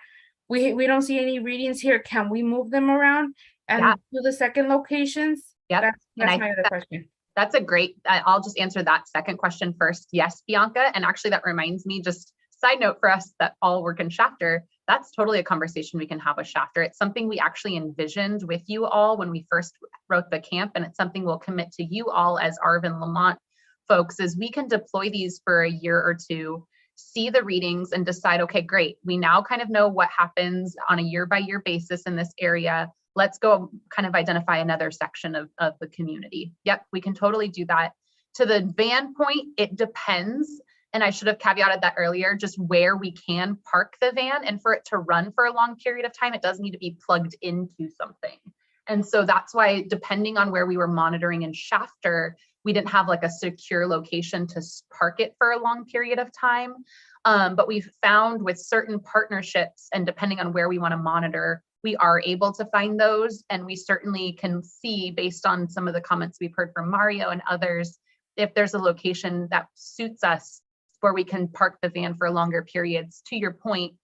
Speaker 7: we don't see any readings here, can we move them around and do the second locations?
Speaker 6: Yep.
Speaker 7: That's my other question.
Speaker 6: That's a great, I'll just answer that second question first. Yes, Bianca. And actually that reminds me, just side note for us that all work in Shafter, that's totally a conversation we can have with Shafter. It's something we actually envisioned with you all when we first wrote the camp. And it's something we'll commit to you all as Arvin Lamont folks, is we can deploy these for a year or two, see the readings and decide, okay, great. We now kind of know what happens on a year by year basis in this area. Let's go kind of identify another section of the community. Yep, we can totally do that. To the van point, it depends. And I should have caveated that earlier, just where we can park the van, and for it to run for a long period of time, it does need to be plugged into something. And so that's why, depending on where we were monitoring in Shafter, we didn't have like a secure location to park it for a long period of time. But we've found with certain partnerships, and depending on where we want to monitor, we are able to find those. And we certainly can see, based on some of the comments we've heard from Mario and others, if there's a location that suits us where we can park the van for longer periods, to your point,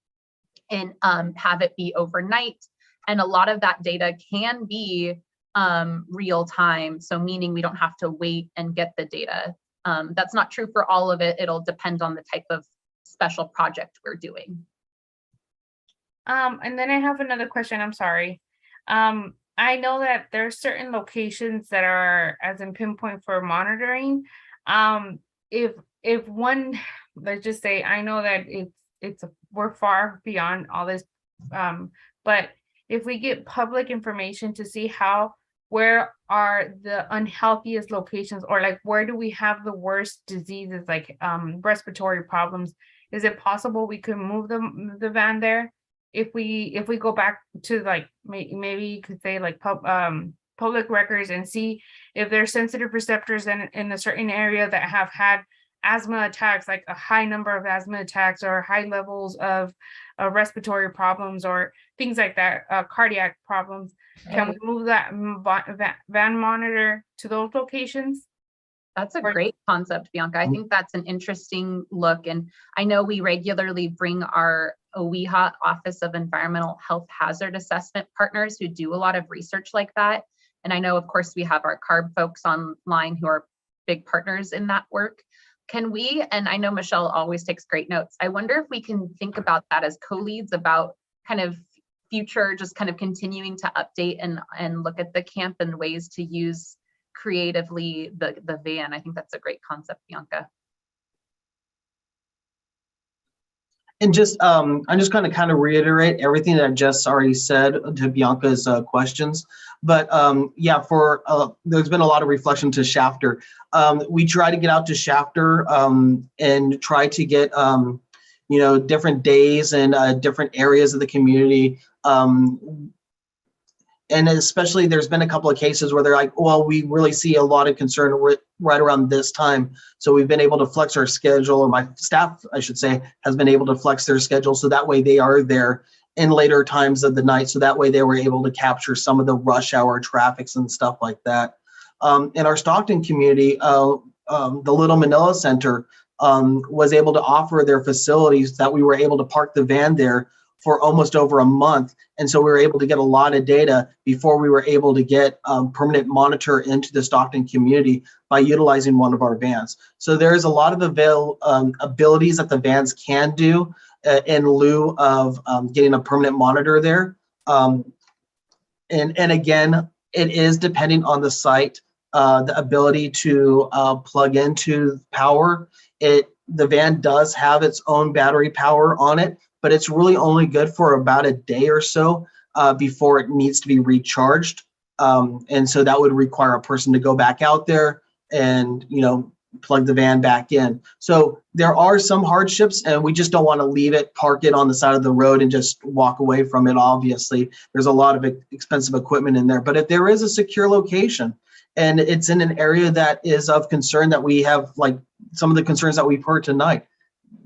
Speaker 6: and have it be overnight, And a lot of that data can be real time. So meaning we don't have to wait and get the data. That's not true for all of it. It'll depend on the type of special project we're doing.
Speaker 7: And then I have another question. I'm sorry. I know that there are certain locations that are as in pinpoint for monitoring. If one, let's just say, I know that we're far beyond all this, but if we get public information to see where are the unhealthiest locations, or like where do we have the worst diseases, like respiratory problems, is it possible we could move the van there? If we go back to like maybe you could say like public records and see if there's sensitive receptors in a certain area that have had asthma attacks, like a high number of asthma attacks or high levels of respiratory problems or things like that, cardiac problems. Can we move that van monitor to those locations?
Speaker 6: That's a great concept, Bianca. I think that's an interesting look. And I know we regularly bring our OEHA, Office of Environmental Health Hazard Assessment partners who do a lot of research like that. And I know, of course, we have our CARB folks online who are big partners in that work. Can we, and I know Michelle always takes great notes, I wonder if we can think about that as co-leads about kind of future, just kind of continuing to update and look at the camp and ways to use creatively the van. I think that's a great concept, Bianca.
Speaker 11: And just I'm just going to kind of reiterate everything that I just already said to Bianca's questions. But yeah, there's been a lot of reflection to Shafter. We try to get out to Shafter and try to get different days and different areas of the community. And especially there's been a couple of cases where they're like, well, we really see a lot of concern right around this time. So we've been able to flex our schedule, or my staff, I should say, has been able to flex their schedule. So that way they are there in later times of the night. So that way they were able to capture some of the rush hour traffics and stuff like that. In our Stockton community, the Little Manila Center was able to offer their facilities that we were able to park the van there for almost over a month. And so we were able to get a lot of data before we were able to get permanent monitor into the Stockton community by utilizing one of our vans. So there's a lot of abilities that the vans can do in lieu of getting a permanent monitor there. And again, it is depending on the site, the ability to plug into power. The van does have its own battery power on it, but it's really only good for about a day or so before it needs to be recharged. And so that would require a person to go back out there and, plug the van back in. So there are some hardships, and we just don't want to leave it, park it on the side of the road and just walk away from it. Obviously, there's a lot of expensive equipment in there. But if there is a secure location and it's in an area that is of concern, that we have, like some of the concerns that we've heard tonight,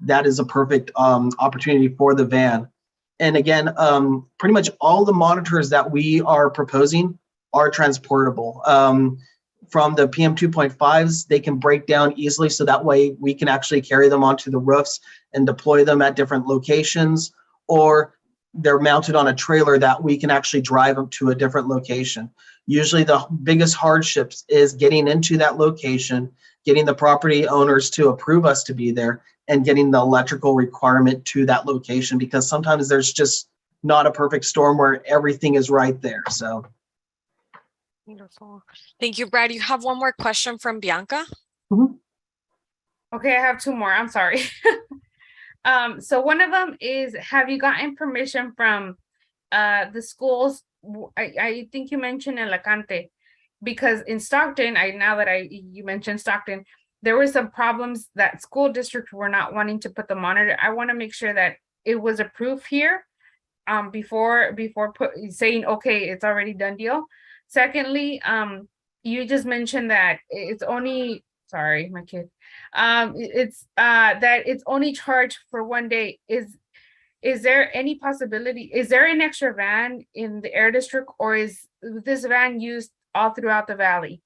Speaker 11: that is a perfect opportunity for the van. And again, pretty much all the monitors that we are proposing are transportable. From the PM 2.5s, they can break down easily, so that way we can actually carry them onto the roofs and deploy them at different locations, or they're mounted on a trailer that we can actually drive them to a different location. Usually the biggest hardships is getting into that location, getting the property owners to approve us to be there, and getting the electrical requirement to that location, because sometimes there's just not a perfect storm where everything is right there. So.
Speaker 1: Wonderful. Thank you, Brad. You have one more question from Bianca?
Speaker 11: Mm-hmm.
Speaker 7: Okay, I have two more. I'm sorry. So one of them is, have you gotten permission from the schools? I think you mentioned Alicante, because in Stockton, now that you mentioned Stockton, there were some problems that school districts were not wanting to put the monitor. I want to make sure that it was approved here before saying, okay, it's already done deal. Secondly, you just mentioned that it's only, sorry, my kid, that it's only charged for one day. Is there any possibility, is there an extra van in the air district, or is this van used all throughout the valley?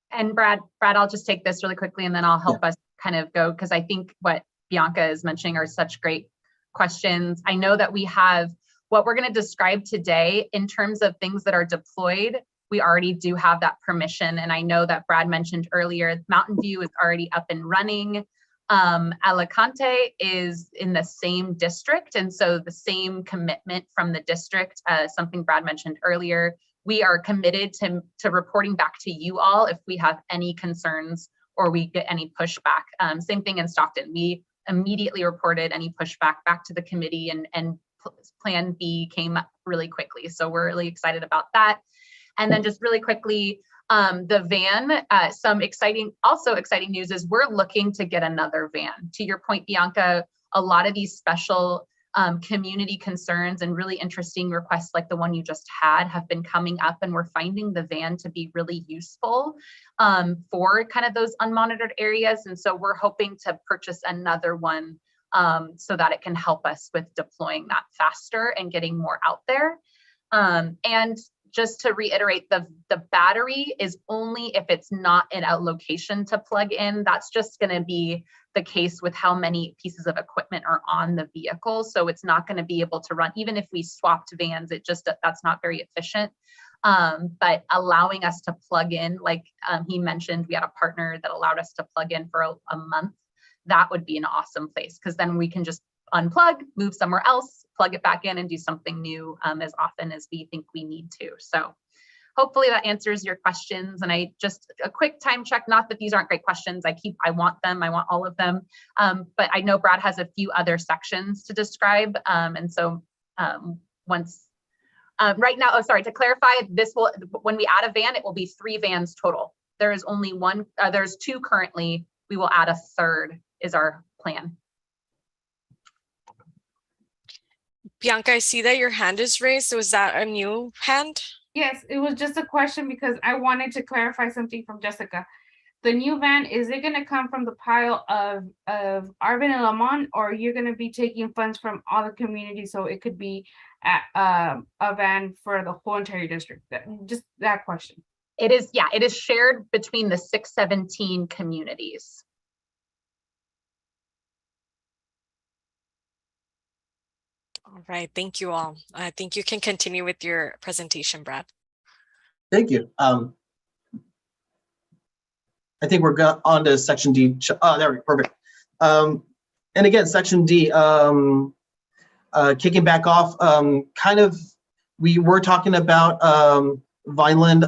Speaker 6: And Brad, I'll just take this really quickly and then I'll help us kind of go, because I think what Bianca is mentioning are such great questions. I know that we have What we're going to describe today in terms of things that are deployed, we already do have that permission. And I know that Brad mentioned earlier, Mountain View is already up and running. Alicante is in the same district. And so the same commitment from the district, something Brad mentioned earlier, we are committed to reporting back to you all if we have any concerns or we get any pushback. Same thing in Stockton. We immediately reported any pushback back to the committee, and Plan B came up really quickly. So we're really excited about that. And then just really quickly, the van, some exciting news is we're looking to get another van. To your point, Bianca, a lot of these special community concerns and really interesting requests like the one you just had have been coming up, and we're finding the van to be really useful for kind of those unmonitored areas. And so we're hoping to purchase another one so that it can help us with deploying that faster and getting more out there. And just to reiterate, the battery is only if it's not in a location to plug in. That's just going to be the case with how many pieces of equipment are on the vehicle. So it's not going to be able to run, even if we swapped vans, that's not very efficient. But allowing us to plug in, like he mentioned, we had a partner that allowed us to plug in for a month. That would be an awesome place, because then we can just unplug, move somewhere else, plug it back in, and do something new as often as we think we need to. So hopefully that answers your questions. And a quick time check, not that these aren't great questions. I want all of them. But I know Brad has a few other sections to describe. And so right now, to clarify, when we add a van, it will be 3 vans total. There is only one, there's 2 currently. We will add a 3rd is our plan.
Speaker 1: Bianca, I see that your hand is raised. So is that a new hand?
Speaker 7: Yes, it was just a question because I wanted to clarify something from Jessica. The new van, is it going to come from the pile of Arvin and Lamont, or you're going to be taking funds from all the communities, so it could be a van for the whole entire district? Just that question.
Speaker 6: It is shared between the 617 communities.
Speaker 1: All right, thank you all. I think you can continue with your presentation, Brad.
Speaker 11: Thank you. I think we're on to section D. Oh, there we go, perfect. And again, section D, kicking back off, we were talking about Vinland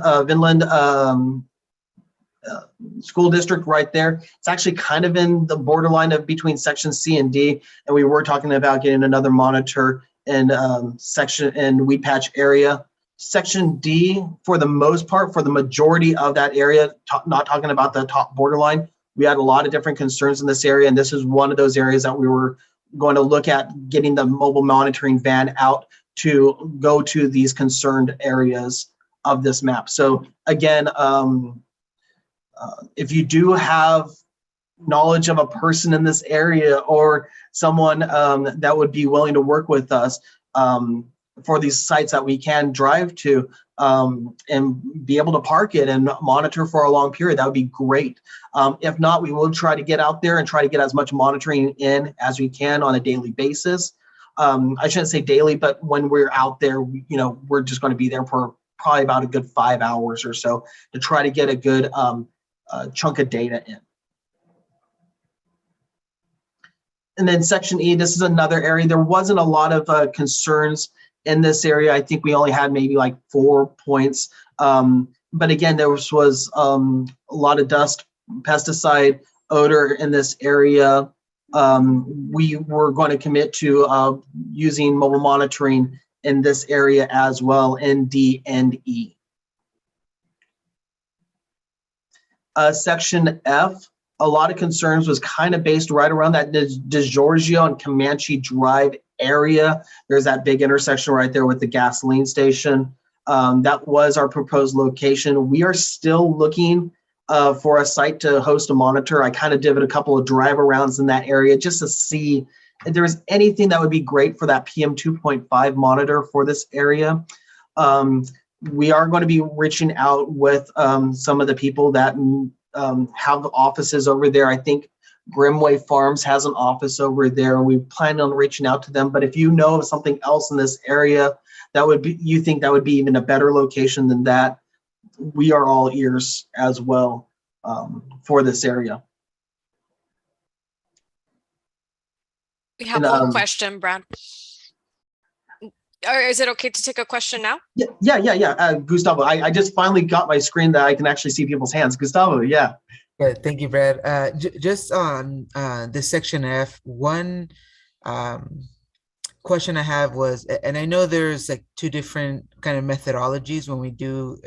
Speaker 11: school district right there. It's actually kind of in the borderline of between section C and D, and we were talking about getting another monitor in section in Weed Patch area. Section D, for the most part, for the majority of that area, not talking about the top borderline, we had a lot of different concerns in this area, and this is one of those areas that we were going to look at getting the mobile monitoring van out to go to these concerned areas of this map. So again, if you do have knowledge of a person in this area or someone that would be willing to work with us for these sites that we can drive to and be able to park it and monitor for a long period, that would be great. If not, we will try to get out there and try to get as much monitoring in as we can on a daily basis. I shouldn't say daily, but when we're out there, we're just going to be there for probably about a good 5 hours or so to try to get a good chunk of data in. And then section E, this is another area. There wasn't a lot of concerns in this area. I think we only had maybe like 4 points. But again, there was a lot of dust, pesticide, odor in this area. We were going to commit to using mobile monitoring in this area as well, in D and E. Section F, a lot of concerns was kind of based right around that DeGiorgio and Comanche Drive area. There's that big intersection right there with the gasoline station. That was our proposed location. We are still looking for a site to host a monitor. I kind of did a couple of drive arounds in that area just to see if there's anything that would be great for that PM 2.5 monitor for this area. We are going to be reaching out with some of the people that have offices over there. I think Brimway Farms has an office over there, and we plan on reaching out to them. But if you know of something else in this area that would be, you think that would be even a better location than that, we are all ears as well for this area.
Speaker 1: We have one question, Brad. Or is it okay to take a question now?
Speaker 11: Yeah. Gustavo, I just finally got my screen that I can actually see people's hands. Gustavo, yeah.
Speaker 4: Yeah, thank you, Brad. Just on this section F, one question I have was, and I know there's like two different kind of methodologies when we do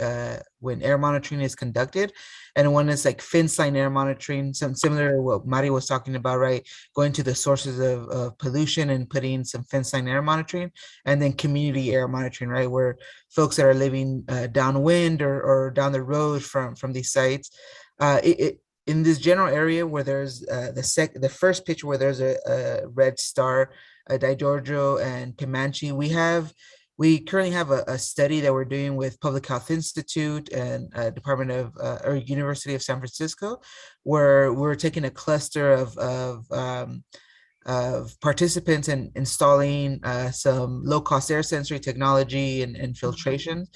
Speaker 4: when air monitoring is conducted, and one is like fence line air monitoring, some similar to what Mario was talking about, right? Going to the sources of pollution and putting some fence line air monitoring, and then community air monitoring, right? Where folks that are living downwind or down the road from these sites, in this general area where there's the first picture where there's a red star, Digiorgio and Comanche, we currently have a study that we're doing with Public Health Institute and Department of or University of San Francisco, where we're taking a cluster of participants and installing some low-cost air sensory technology and filtration.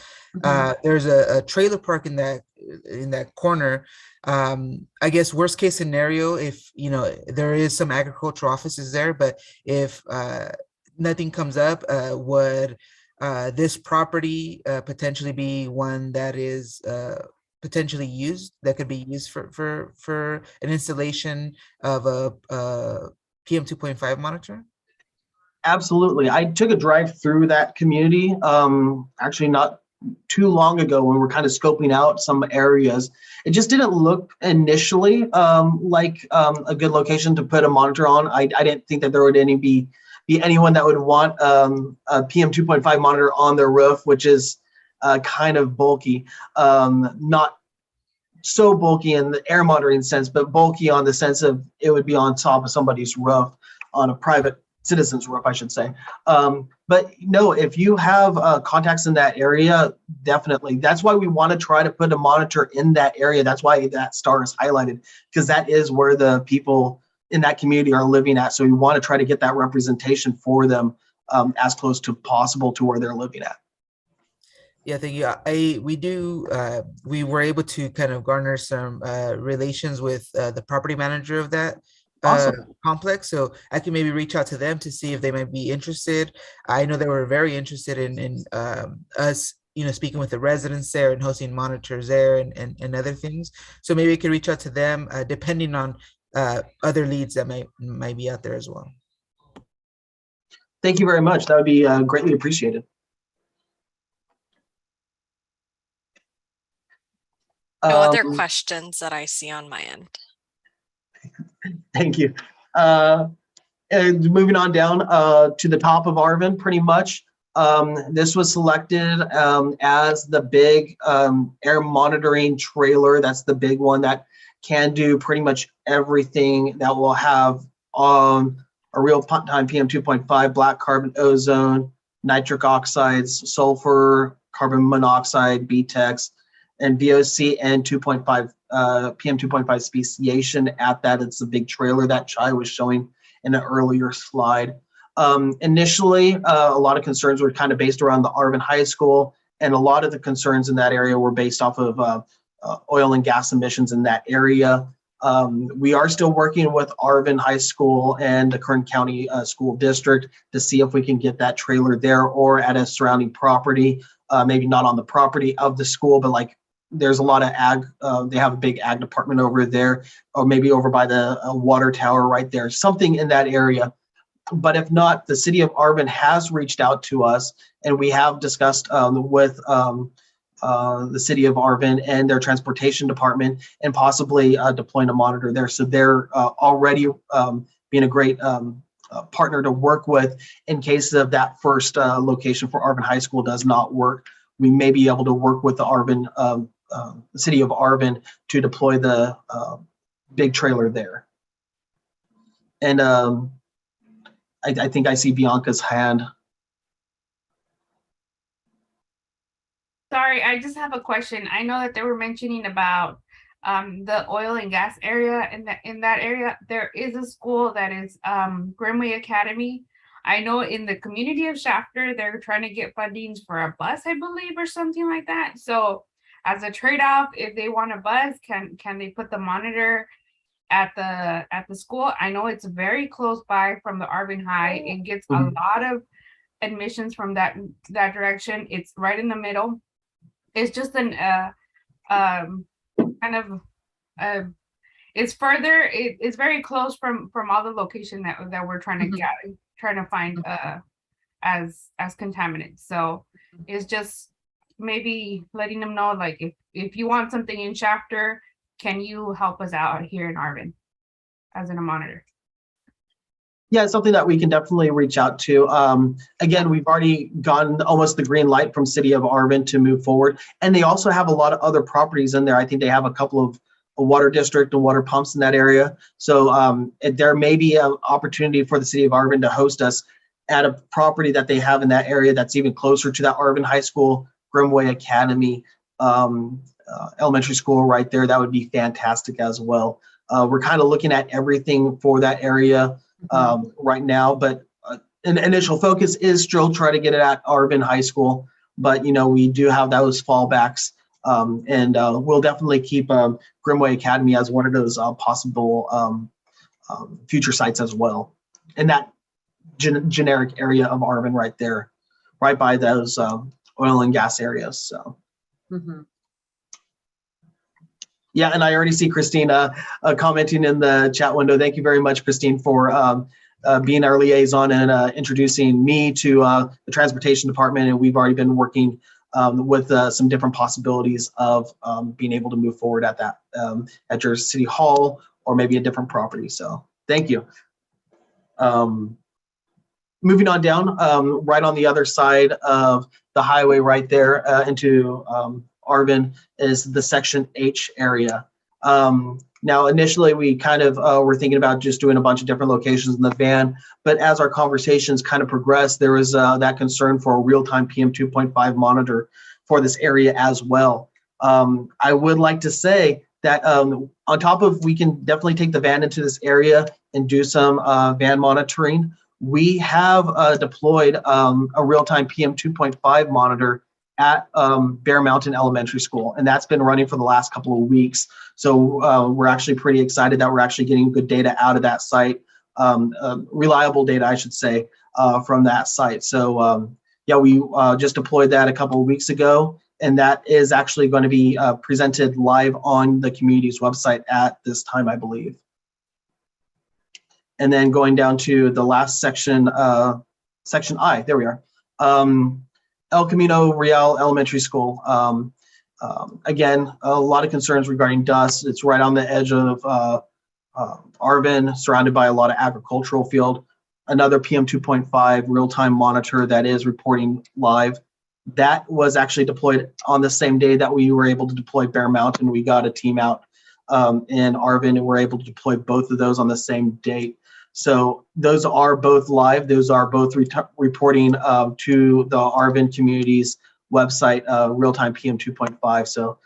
Speaker 4: There's a trailer park in that corner. I guess worst case scenario, if there is some agricultural offices there, but if nothing comes up, would this property potentially be one that is potentially used, that could be used for an installation of a PM 2.5 monitor?
Speaker 11: Absolutely. I took a drive through that community actually not too long ago when we're kind of scoping out some areas. It just didn't look initially like a good location to put a monitor on. I didn't think that there would be anyone that would want a PM 2.5 monitor on their roof, which is kind of bulky. Not so bulky in the air monitoring sense, but bulky on the sense of it would be on top of somebody's roof, on a private citizen's roof, I should say. But no, if you have contacts in that area, definitely. That's why we want to try to put a monitor in that area. That's why that star is highlighted, because that is where the people in that community are living at. So we want to try to get that representation for them as close to possible to where they're living at.
Speaker 4: Yeah, thank you. We were able to kind of garner some relations with the property manager of that complex, so I can maybe reach out to them to see if they might be interested. I know they were very interested in us, speaking with the residents there and hosting monitors there and other things. So maybe we could reach out to them depending on other leads that might be out there as well.
Speaker 11: Thank you very much. That would be greatly appreciated.
Speaker 1: No other questions that I see on my end.
Speaker 11: Thank you. And moving on down to the top of Arvin, pretty much. This was selected as the big air monitoring trailer. That's the big one that can do pretty much everything, that will have a real-time PM 2.5, black carbon ozone, nitric oxides, sulfur, carbon monoxide, BTEX, and VOC and 2.5 PM 2.5 speciation at that. It's a big trailer that Chai was showing in an earlier slide. Initially, a lot of concerns were kind of based around the Arvin High School, and a lot of the concerns in that area were based off of oil and gas emissions in that area. We are still working with Arvin High School and the Kern County School District to see if we can get that trailer there or at a surrounding property, maybe not on the property of the school, but like there's a lot of ag, they have a big ag department over there, or maybe over by the water tower right there, something in that area. But if not, the city of Arvin has reached out to us, and we have discussed with the city of Arvin and their transportation department, and possibly deploying a monitor there. So they're already being a great partner to work with in case of that first location for Arvin High School does not work. We may be able to work with the Arvin, the city of Arvin, to deploy the big trailer there. And I think I see Bianca's hand.
Speaker 7: Sorry, I just have a question. I know that they were mentioning about the oil and gas area. In that area, there is a school that is Grimway Academy. I know in the community of Shafter, they're trying to get fundings for a bus, I believe, or something like that. So as a trade-off, if they want a bus, can they put the monitor at the school? I know it's very close by from the Arvin High. It gets a lot of admissions from that direction. It's right in the middle. It's just an kind of it's further. It's very close from all the location that we're trying to get, trying to find as contaminants. So it's just maybe letting them know, like, if you want something in Shafter, can you help us out here in Arvin as in a monitor?
Speaker 11: Yeah, it's something that we can definitely reach out to. Again, we've already gotten almost the green light from City of Arvin to move forward. And they also have a lot of other properties in there. I think they have a couple of a water district and water pumps in that area. So there may be an opportunity for the City of Arvin to host us at a property that they have in that area that's even closer to that Arvin High School, Grimway Academy elementary school right there. That would be fantastic as well. We're kind of looking at everything for that area right now, but an initial focus is still try to get it at Arvin High School. But we do have those fallbacks, and we'll definitely keep Grimway Academy as one of those possible future sites as well, in that generic area of Arvin right there, right by those oil and gas areas. So. Yeah, and I already see Christina commenting in the chat window. Thank you very much, Christine, for being our liaison and introducing me to the transportation department. And we've already been working with some different possibilities of being able to move forward at that at your city hall or maybe a different property. So thank you. Moving on down, right on the other side of the highway right there into Arvin is the Section H area. Now, initially, we kind of were thinking about just doing a bunch of different locations in the van, but as our conversations kind of progressed, there was that concern for a real-time PM 2.5 monitor for this area as well. I would like to say that on top of, we can definitely take the van into this area and do some van monitoring. We have deployed a real-time PM 2.5 monitor at Bear Mountain Elementary School, and that's been running for the last couple of weeks. So we're actually pretty excited that we're actually getting good data out of that site, reliable data, I should say, from that site. So yeah, we just deployed that a couple of weeks ago, and that is actually going to be presented live on the community's website at this time, I believe. And then going down to the last section, Section I, there we are. El Camino Real Elementary School. Again, a lot of concerns regarding dust. It's right on the edge of Arvin, surrounded by a lot of agricultural field. Another PM 2.5 real-time monitor that is reporting live. That was actually deployed on the same day that we were able to deploy Bear Mountain. We got a team out in Arvin, and we're able to deploy both of those on the same date. So those are both live. Those are both reporting to the Arvin community's website, real-time PM 2.5. So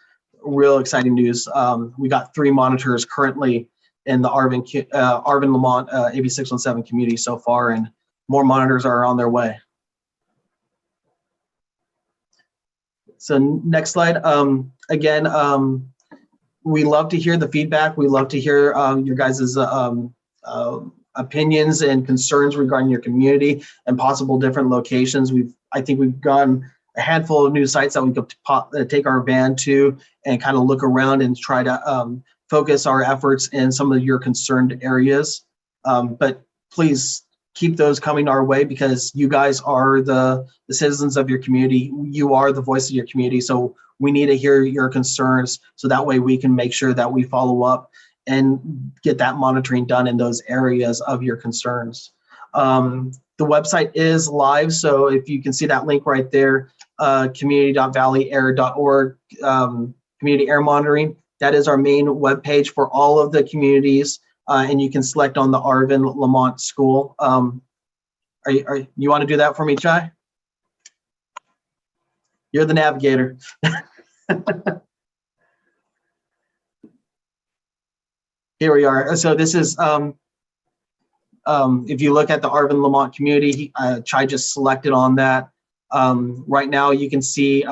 Speaker 11: real exciting news. We got 3 monitors currently in the Arvin Lamont AB 617 community so far, and more monitors are on their way. So next slide. Again, we love to hear the feedback. We love to hear your guys' opinions and concerns regarding your community and possible different locations. I think we've gone a handful of new sites that we could take our van to and kind of look around and try to focus our efforts in some of your concerned areas. But please keep those coming our way, because you guys are the citizens of your community. You are the voice of your community. So we need to hear your concerns, so that way we can make sure that we follow up and get that monitoring done in those areas of your concerns. The website is live, so if you can see that link right there, community.valleyair.org, community air monitoring. That is our main webpage for all of the communities, and you can select on the Arvin Lamont School. You want to do that for me, Chai? You're the navigator. Here we are. So this is, if you look at the Arvin Lamont community, Chai just selected on that. Right now you can see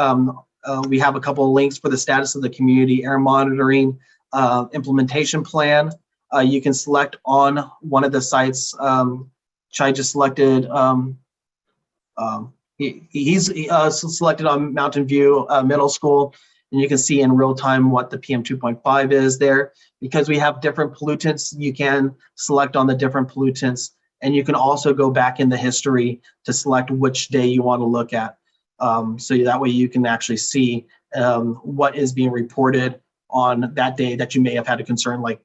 Speaker 11: we have a couple of links for the status of the community air monitoring implementation plan. You can select on one of the sites. Chai just selected, he's selected on Mountain View Middle School, and you can see in real time what the PM 2.5 is there. Because we have different pollutants, you can select on the different pollutants, and you can also go back in the history to select which day you want to look at. So that way you can actually see what is being reported on that day that you may have had a concern, like,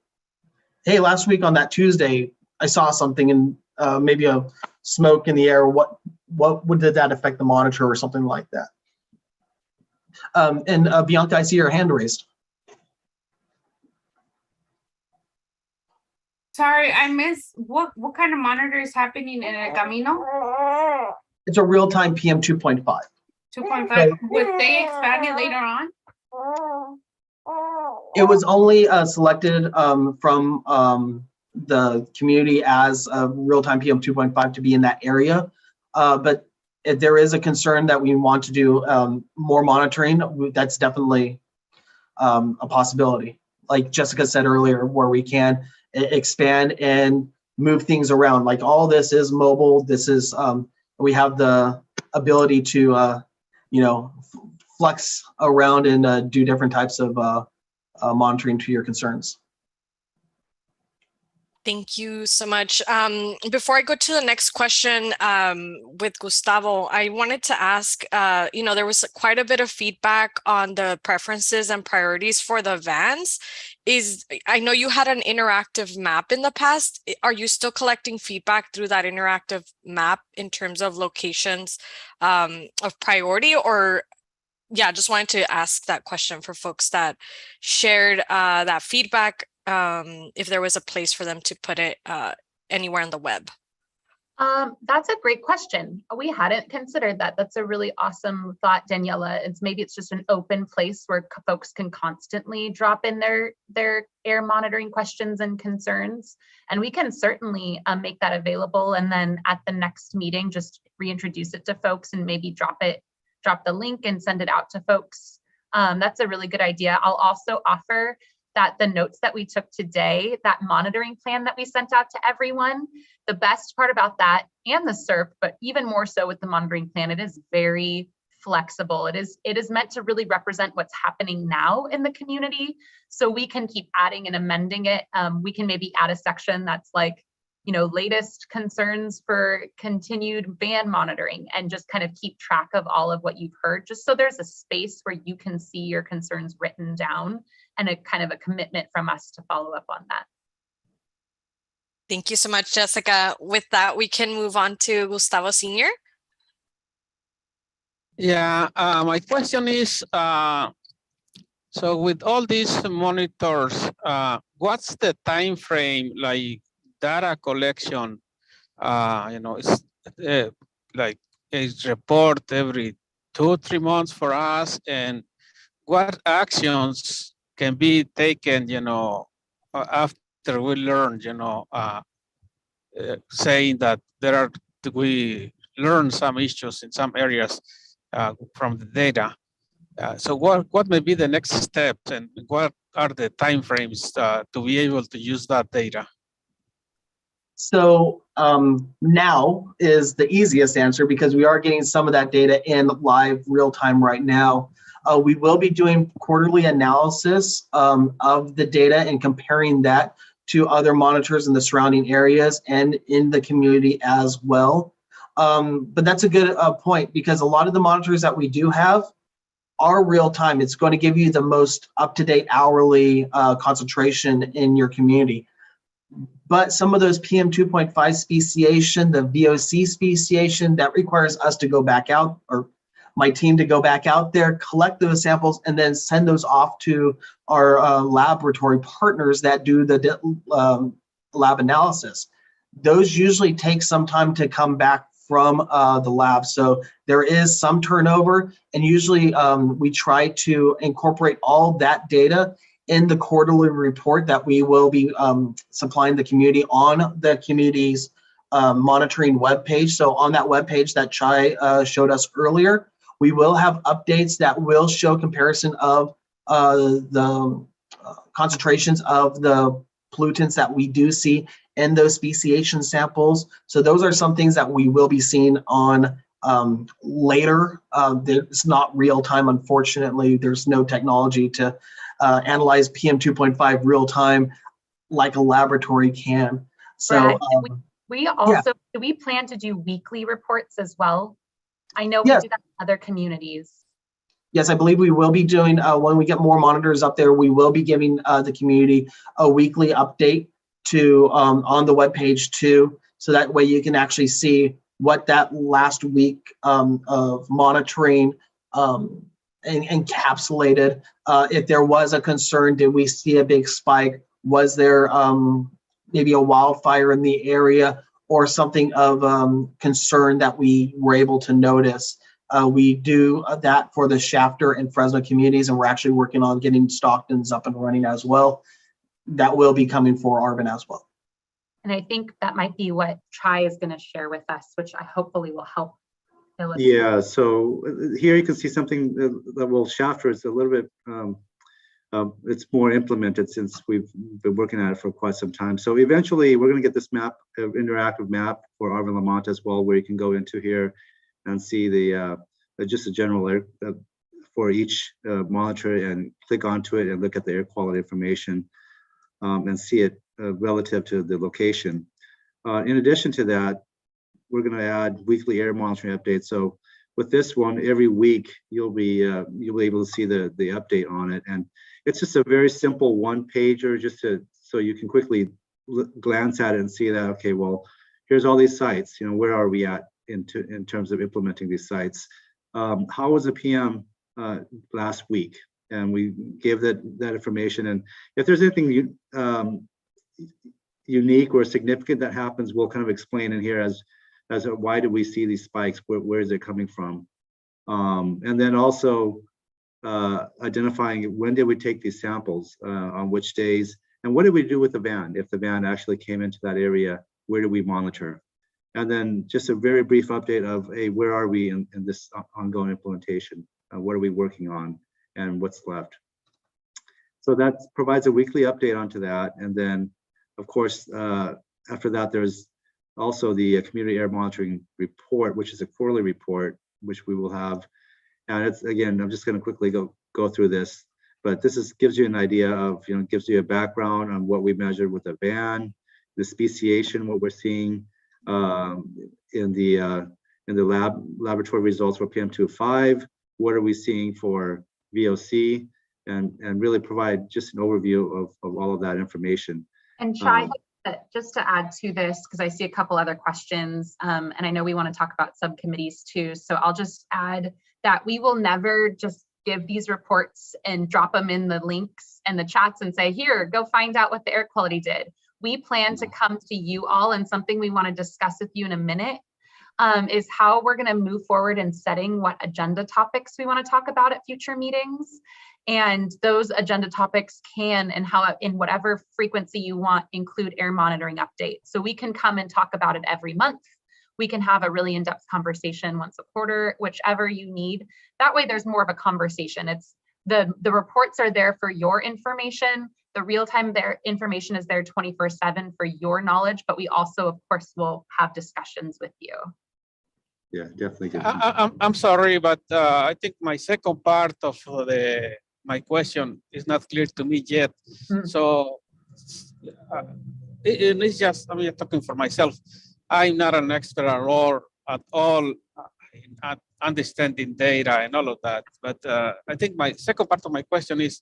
Speaker 11: hey, last week on that Tuesday, I saw something and maybe a smoke in the air. What did that affect the monitor or something like that? And Bianca, I see your hand raised.
Speaker 7: Sorry, I missed what kind of monitor is happening in El Camino?
Speaker 11: It's a real-time PM 2.5.
Speaker 7: 2.5. Would they expand it later on?
Speaker 11: It was only selected from the community as a real-time PM 2.5 to be in that area. But if there is a concern that we want to do more monitoring, that's definitely a possibility. Like Jessica said earlier, where we can expand and move things around. Like all this is mobile. This is, we have the ability to, flex around and do different types of monitoring to your concerns.
Speaker 1: Thank you so much. Before I go to the next question with Gustavo, I wanted to ask, there was quite a bit of feedback on the preferences and priorities for the vans. I know you had an interactive map in the past. Are you still collecting feedback through that interactive map in terms of locations of priority? Or, yeah, just wanted to ask that question for folks that shared that feedback. If there was a place for them to put it anywhere on the web?
Speaker 6: That's a great question. We hadn't considered that. That's a really awesome thought, Daniela. Maybe it's just an open place where folks can constantly drop in their air monitoring questions and concerns. And we can certainly make that available. And then at the next meeting, just reintroduce it to folks and maybe drop the link and send it out to folks. That's a really good idea. I'll also offer that the notes that we took today, that monitoring plan that we sent out to everyone, the best part about that and the SERP, but even more so with the monitoring plan, it is very flexible. It is meant to really represent what's happening now in the community. So we can keep adding and amending it. We can maybe add a section that's like, latest concerns for continued van monitoring and just kind of keep track of all of what you've heard, just so there's a space where you can see your concerns written down and a kind of a commitment from us to follow up on that.
Speaker 1: Thank you so much, Jessica. With that, we can move on to Gustavo Sr.
Speaker 9: Yeah, my question is, so with all these monitors, what's the time frame, like data collection? It's like a report every 2-3 months for us, and what actions can be taken, after we learn, saying that we learn some issues in some areas from the data. So what may be the next steps, and what are the timeframes to be able to use that data?
Speaker 11: So now is the easiest answer because we are getting some of that data in live real time right now. We will be doing quarterly analysis of the data and comparing that to other monitors in the surrounding areas and in the community as well. But that's a good point, because a lot of the monitors that we do have are real time. It's going to give you the most up-to-date hourly concentration in your community. But some of those PM 2.5 speciation, the VOC speciation, that requires us to go back out, or my team to go back out there, collect those samples, and then send those off to our laboratory partners that do the lab analysis. Those usually take some time to come back from the lab. So there is some turnover, and usually we try to incorporate all that data in the quarterly report that we will be supplying the community on the community's monitoring webpage. So on that webpage that Chai showed us earlier, we will have updates that will show comparison of the concentrations of the pollutants that we do see in those speciation samples. So those are some things that we will be seeing on later. It's not real time, unfortunately. There's no technology to analyze PM 2.5 real time like a laboratory can. So
Speaker 6: we also, do we plan to do weekly reports as well? I know we do that in other communities.
Speaker 11: Yes, I believe we will be doing, when we get more monitors up there, we will be giving the community a weekly update to on the webpage too. So that way you can actually see what that last week of monitoring encapsulated. If there was a concern, did we see a big spike? Was there maybe a wildfire in the area or something of concern that we were able to notice? We do that for the Shafter and Fresno communities, and we're actually working on getting Stockton's up and running as well. That will be coming for Arvin as well.
Speaker 6: And I think that might be what Chai is going to share with us, which I hopefully will help illustrate.
Speaker 10: Yeah, so here you can see something that will Shafter is a little bit, it's more implemented since we've been working at it for quite some time. So eventually we're going to get this map, interactive map for Arvin Lamont as well, where you can go into here and see the just a general for each monitor and click onto it and look at the air quality information and see it relative to the location. In addition to that, we're going to add weekly air monitoring updates. So with this one, every week you'll be able to see the update on it, and it's just a very simple one pager, just so you can quickly glance at it and see that, okay, well, here's all these sites. You know, where are we at in terms of implementing these sites? How was the PM last week? And we gave that information. And if there's anything unique or significant that happens, we'll kind of explain in here as why do we see these spikes? Where is it coming from? And then also identifying when did we take these samples, on which days, and what did we do with the van? If the van actually came into that area, where do we monitor? And then just a very brief update of, hey, where are we in this ongoing implementation? What are we working on and what's left? So that provides a weekly update onto that. And then, of course, after that, there's also the community air monitoring report, which is a quarterly report, which we will have. And it's, again, I'm just going to quickly go through this, but this gives you an idea of, gives you a background on what we measured with the van, the speciation, what we're seeing in the laboratory results for PM2.5, what are we seeing for VOC, and really provide just an overview of all of that information.
Speaker 6: And Chai, just to add to this, because I see a couple other questions, and I know we want to talk about subcommittees too, so I'll just add that we will never just give these reports and drop them in the links and the chats and say, here, go find out what the air quality did. We plan to come to you all, and something we want to discuss with you in a minute is how we're going to move forward in setting what agenda topics we want to talk about at future meetings. And those agenda topics can, and how in whatever frequency you want, include air monitoring updates. So we can come and talk about it every month. We can have a really in-depth conversation once a quarter, whichever you need. That way there's more of a conversation. It's the reports are there for your information. The real-time information is there 24/7 for your knowledge, but we also, of course, will have discussions with you.
Speaker 10: Yeah, definitely.
Speaker 9: I'm sorry, but I think my second part of my question is not clear to me yet. So it's just, I'm just talking for myself. I'm not an expert at all at understanding data and all of that. But I think my second part of my question is,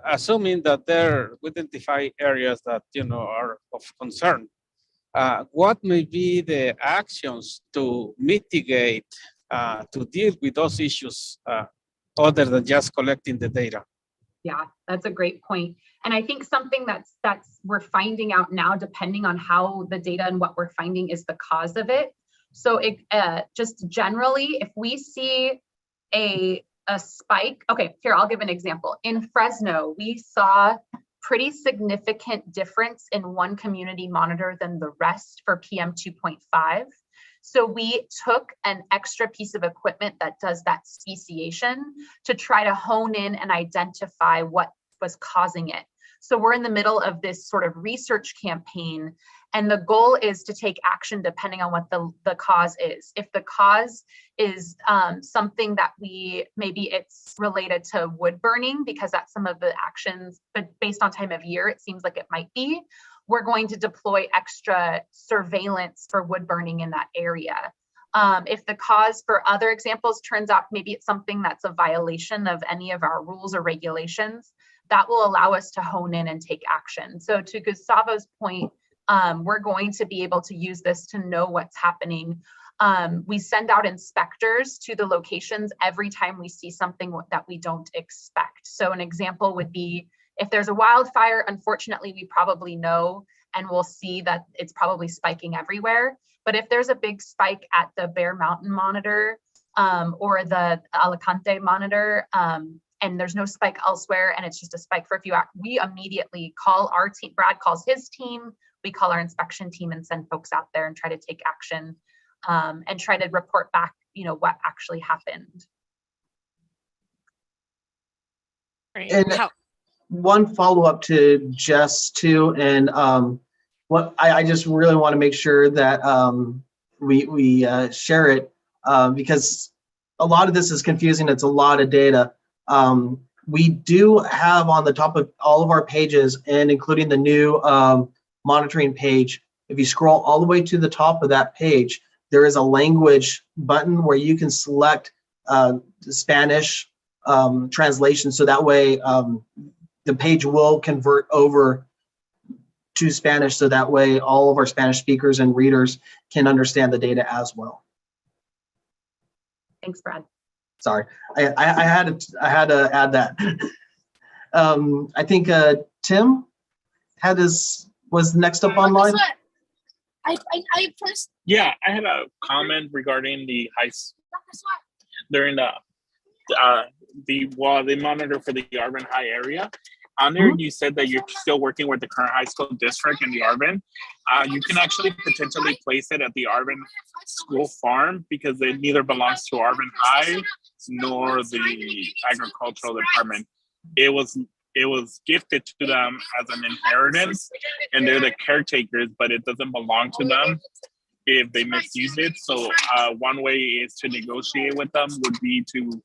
Speaker 9: assuming that we identify areas that, are of concern, what may be the actions to mitigate, to deal with those issues other than just collecting the data?
Speaker 6: Yeah, that's a great point. And I think something that's we're finding out now, depending on how the data and what we're finding is the cause of it. So just generally, if we see a a spike. Okay, here, I'll give an example. In Fresno, we saw pretty significant difference in one community monitor than the rest for PM 2.5. So we took an extra piece of equipment that does that speciation to try to hone in and identify what was causing it. So we're in the middle of this sort of research campaign, and the goal is to take action depending on what the cause is. If the cause is something that maybe it's related to wood burning, because that's some of the actions, but based on time of year, it seems like it might be, we're going to deploy extra surveillance for wood burning in that area. If the cause for other examples turns out maybe it's something that's a violation of any of our rules or regulations, that will allow us to hone in and take action. So to Gustavo's point, we're going to be able to use this to know what's happening. We send out inspectors to the locations every time we see something that we don't expect. So an example would be, if there's a wildfire, unfortunately, we probably know and we'll see that it's probably spiking everywhere. But if there's a big spike at the Bear Mountain monitor or the Alicante monitor, and there's no spike elsewhere, and it's just a spike for a few hours, we immediately call our team. Brad calls his team, we call our inspection team and send folks out there and try to take action and try to report back, what actually happened.
Speaker 11: And one follow-up to Jess too, and what I just really want to make sure that we share it because a lot of this is confusing. It's a lot of data. We do have on the top of all of our pages, and including the new monitoring page, if you scroll all the way to the top of that page, there is a language button where you can select the Spanish translation. So that way the page will convert over to Spanish. So that way all of our Spanish speakers and readers can understand the data as well.
Speaker 6: Thanks, Brad.
Speaker 11: Sorry, I had to add that. I think Tim was next up online.
Speaker 14: I first. Yeah, I had a comment regarding the during the monitor for the Arvin High area. On there, you said that you're still working with the current high school district in the Arvin. You can actually potentially place it at the Arvin school farm because it neither belongs to Arvin High nor the agricultural department. It was gifted to them as an inheritance, and they're the caretakers, but it doesn't belong to them if they misuse it. So one way is to negotiate with them would be to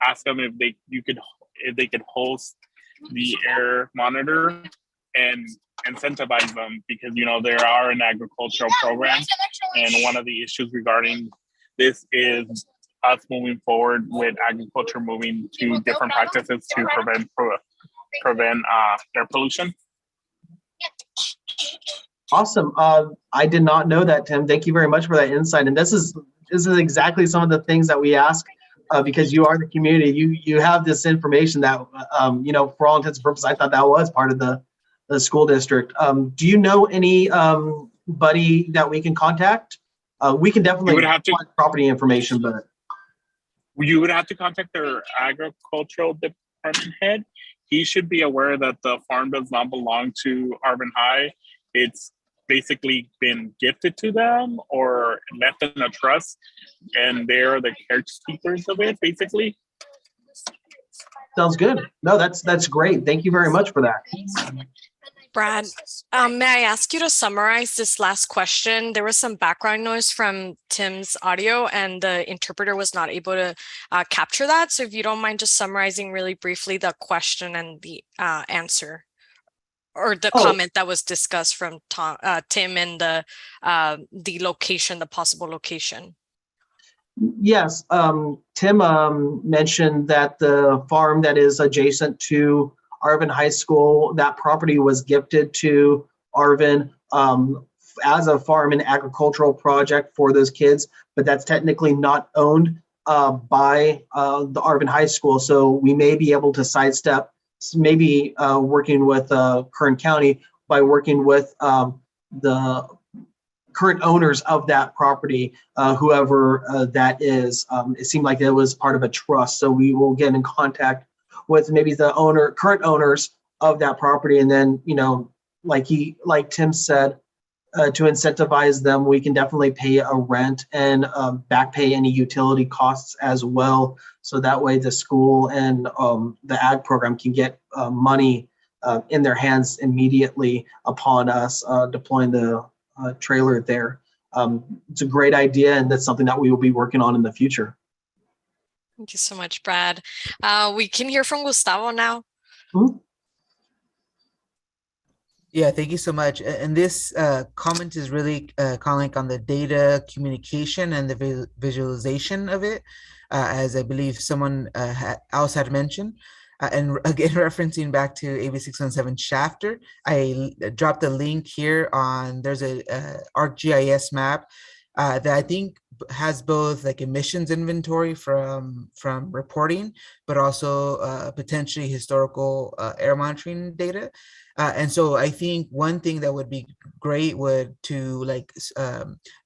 Speaker 14: ask them if they could host the air monitor and incentivize them, because they are an agricultural program, and one of the issues regarding this is us moving forward with agriculture moving to different practices to prevent air pollution.
Speaker 11: Awesome. I did not know that, Tim. Thank you very much for that insight. And this is exactly some of the things that we ask because you are the community. You have this information that for all intents and purposes, I thought that was part of the school district. Do you know any buddy that we can contact? We can definitely find property information, but
Speaker 14: you would have to contact their agricultural department head. He should be aware that the farm does not belong to Arvin High. It's basically been gifted to them or left in a trust, and they're the caretakers of it, basically.
Speaker 11: Sounds good. No, that's great. Thank you very much for that.
Speaker 1: Brad, may I ask you to summarize this last question? There was some background noise from Tim's audio and the interpreter was not able to capture that. So if you don't mind just summarizing really briefly the question and the answer, or the comment that was discussed from Tim and the location, the possible location.
Speaker 11: Yes, Tim mentioned that the farm that is adjacent to Arvin High School, that property was gifted to Arvin as a farm and agricultural project for those kids, but that's technically not owned by the Arvin High School. So we may be able to sidestep, maybe working with Kern County by working with the current owners of that property, whoever that is. It seemed like it was part of a trust, so we will get in contact with maybe the current owners of that property, and then, you know, like Tim said, to incentivize them, we can definitely pay a rent and back pay any utility costs as well. So that way the school and the ag program can get money in their hands immediately upon us deploying the trailer there. It's a great idea, and that's something that we will be working on in the future.
Speaker 1: Thank you so much, Brad. We can hear from Gustavo now.
Speaker 11: Mm-hmm.
Speaker 4: Yeah, thank you so much. And this comment is really calling on the data communication and the visualization of it, as I believe someone else had mentioned. And again, referencing back to AB 617 chapter, I dropped a link here on, there's a ArcGIS map that I think has both like emissions inventory from reporting, but also potentially historical air monitoring data. And so I think one thing that would be great would to like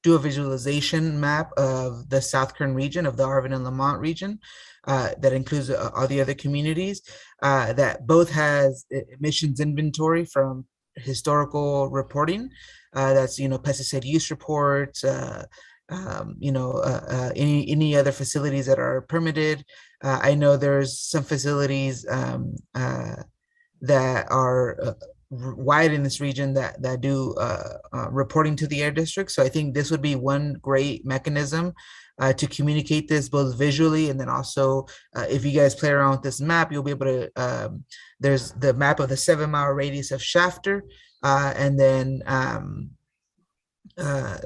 Speaker 4: do a visualization map of the South Kern region, of the Arvin and Lamont region, that includes all the other communities, that both has emissions inventory from historical reporting. That's, you know, pesticide use reports, you know, any other facilities that are permitted. I know there's some facilities that are wide in this region that do reporting to the air district. So I think this would be one great mechanism to communicate this both visually, and then also if you guys play around with this map, you'll be able to, there's the map of the 7-mile radius of Shafter, and then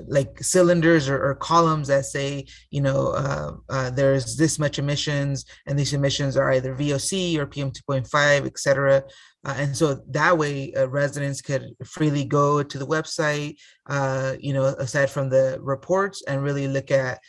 Speaker 4: like cylinders or columns that say, you know, there's this much emissions, and these emissions are either VOC or PM 2.5, et cetera. And so that way residents could freely go to the website, you know, aside from the reports, and really look at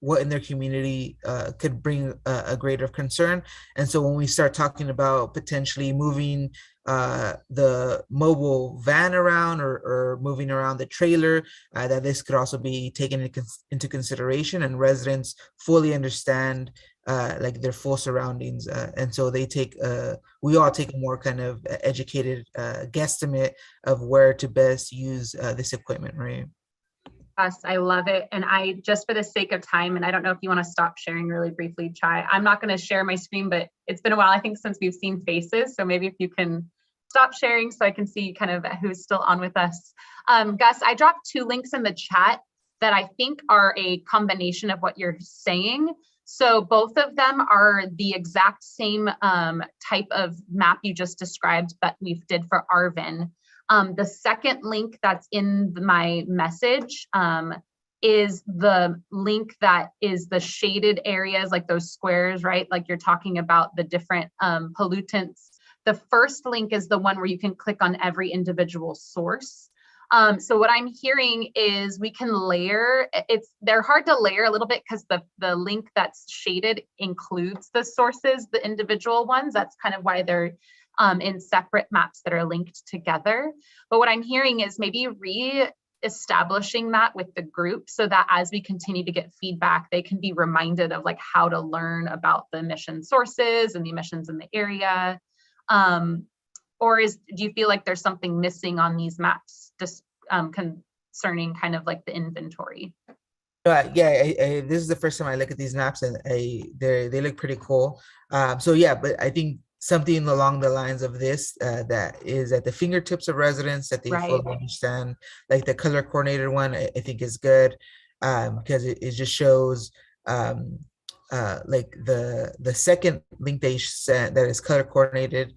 Speaker 4: what in their community could bring a greater concern. And so when we start talking about potentially moving the mobile van around or moving around the trailer, that this could also be taken into consideration, and residents fully understand like their full surroundings. And so they take, we all take a more kind of educated guesstimate of where to best use this equipment, right?
Speaker 6: Yes, I love it. And I, just for the sake of time, and I don't know if you want to stop sharing really briefly, Chai, I'm not going to share my screen, but it's been a while, I think, since we've seen faces. So maybe if you can stop sharing so I can see kind of who's still on with us. Gus, I dropped 2 links in the chat that I think are a combination of what you're saying. So both of them are the exact same type of map you just described that we did for Arvin. The second link that's in my message is the link that is the shaded areas, like those squares, right? Like you're talking about the different pollutants. The first link is the one where you can click on every individual source. So what I'm hearing is we can layer, they're hard to layer a little bit because the link that's shaded includes the sources, the individual ones. That's kind of why they're in separate maps that are linked together. But what I'm hearing is maybe re-establishing that with the group so that as we continue to get feedback, they can be reminded of like how to learn about the emission sources and the emissions in the area. Or do you feel like there's something missing on these maps just concerning kind of like the inventory?
Speaker 4: Yeah, this is the first time I look at these maps, and they look pretty cool. So yeah, but I think something along the lines of this that is at the fingertips of residents, that they fully understand. Like the color coordinated one, I think is good because it just shows like the second link they sent that is color coordinated.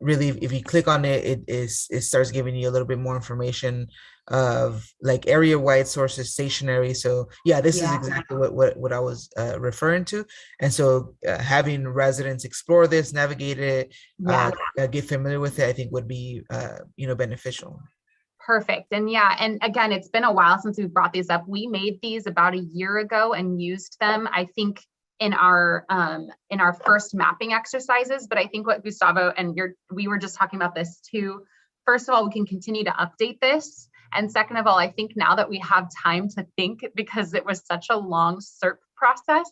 Speaker 4: Really, if you click on it, it starts giving you a little bit more information of like area-wide sources, stationary. So yeah, this is exactly what I was referring to. And so having residents explore this, navigate it, get familiar with it, I think would be beneficial.
Speaker 6: Perfect. And yeah, and again, it's been a while since we brought these up. We made these about a year ago and used them, I think, in our first mapping exercises. But I think what Gustavo and we were just talking about this too. First of all, we can continue to update this. And second of all, I think now that we have time to think, because it was such a long SERP process,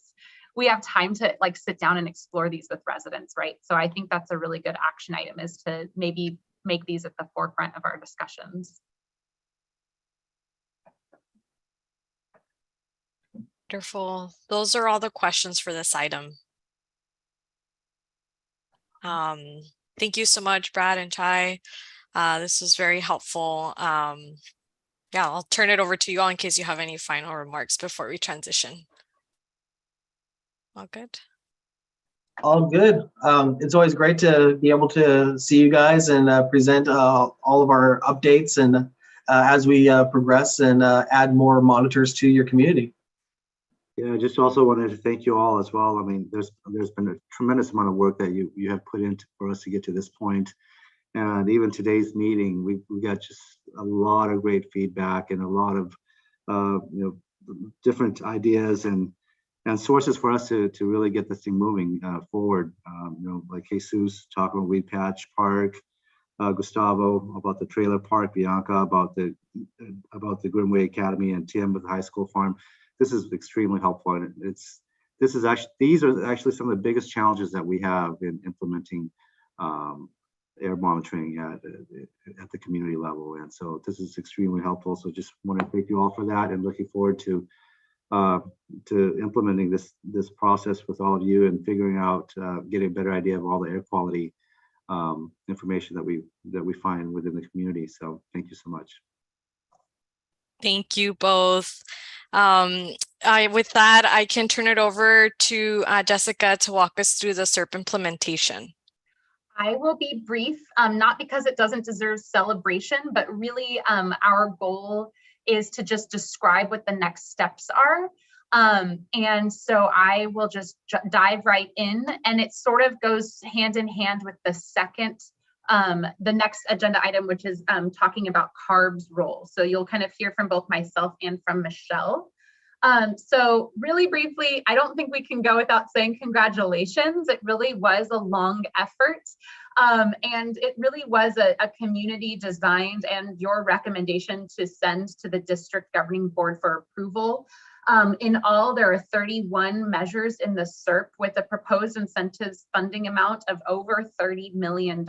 Speaker 6: we have time to like sit down and explore these with residents, right? So I think that's a really good action item, is to maybe make these at the forefront of our discussions.
Speaker 1: Wonderful. Those are all the questions for this item. Thank you so much, Brad and Chai. This was very helpful. Yeah, I'll turn it over to you all in case you have any final remarks before we transition. All good?
Speaker 11: All good. It's always great to be able to see you guys and present all of our updates, and as we progress and add more monitors to your community.
Speaker 10: Yeah, I just also wanted to thank you all as well. I mean, there's been a tremendous amount of work that you have put into for us to get to this point. And even today's meeting, we got just a lot of great feedback and a lot of different ideas and sources for us to really get this thing moving forward. Like Jesus talking about Weed Patch Park, Gustavo about the trailer park, Bianca about the Grimway Academy, and Tim with the high school farm. This is extremely helpful, and these are actually some of the biggest challenges that we have in implementing air monitoring at the community level. And so this is extremely helpful. So just want to thank you all for that, and looking forward to implementing this process with all of you and figuring out, getting a better idea of all the air quality information that we find within the community. So thank you so much.
Speaker 1: Thank you both. With that, I can turn it over to Jessica to walk us through the SERP implementation.
Speaker 6: I will be brief, not because it doesn't deserve celebration, but really our goal is to just describe what the next steps are. And so I will just dive right in, and it sort of goes hand in hand with the next agenda item, which is talking about CARB's role. So you'll kind of hear from both myself and from Michelle. So really briefly, I don't think we can go without saying congratulations. It really was a long effort. And it really was a community designed and your recommendation to send to the district governing board for approval. In all, there are 31 measures in the SERP with a proposed incentives funding amount of over $30 million.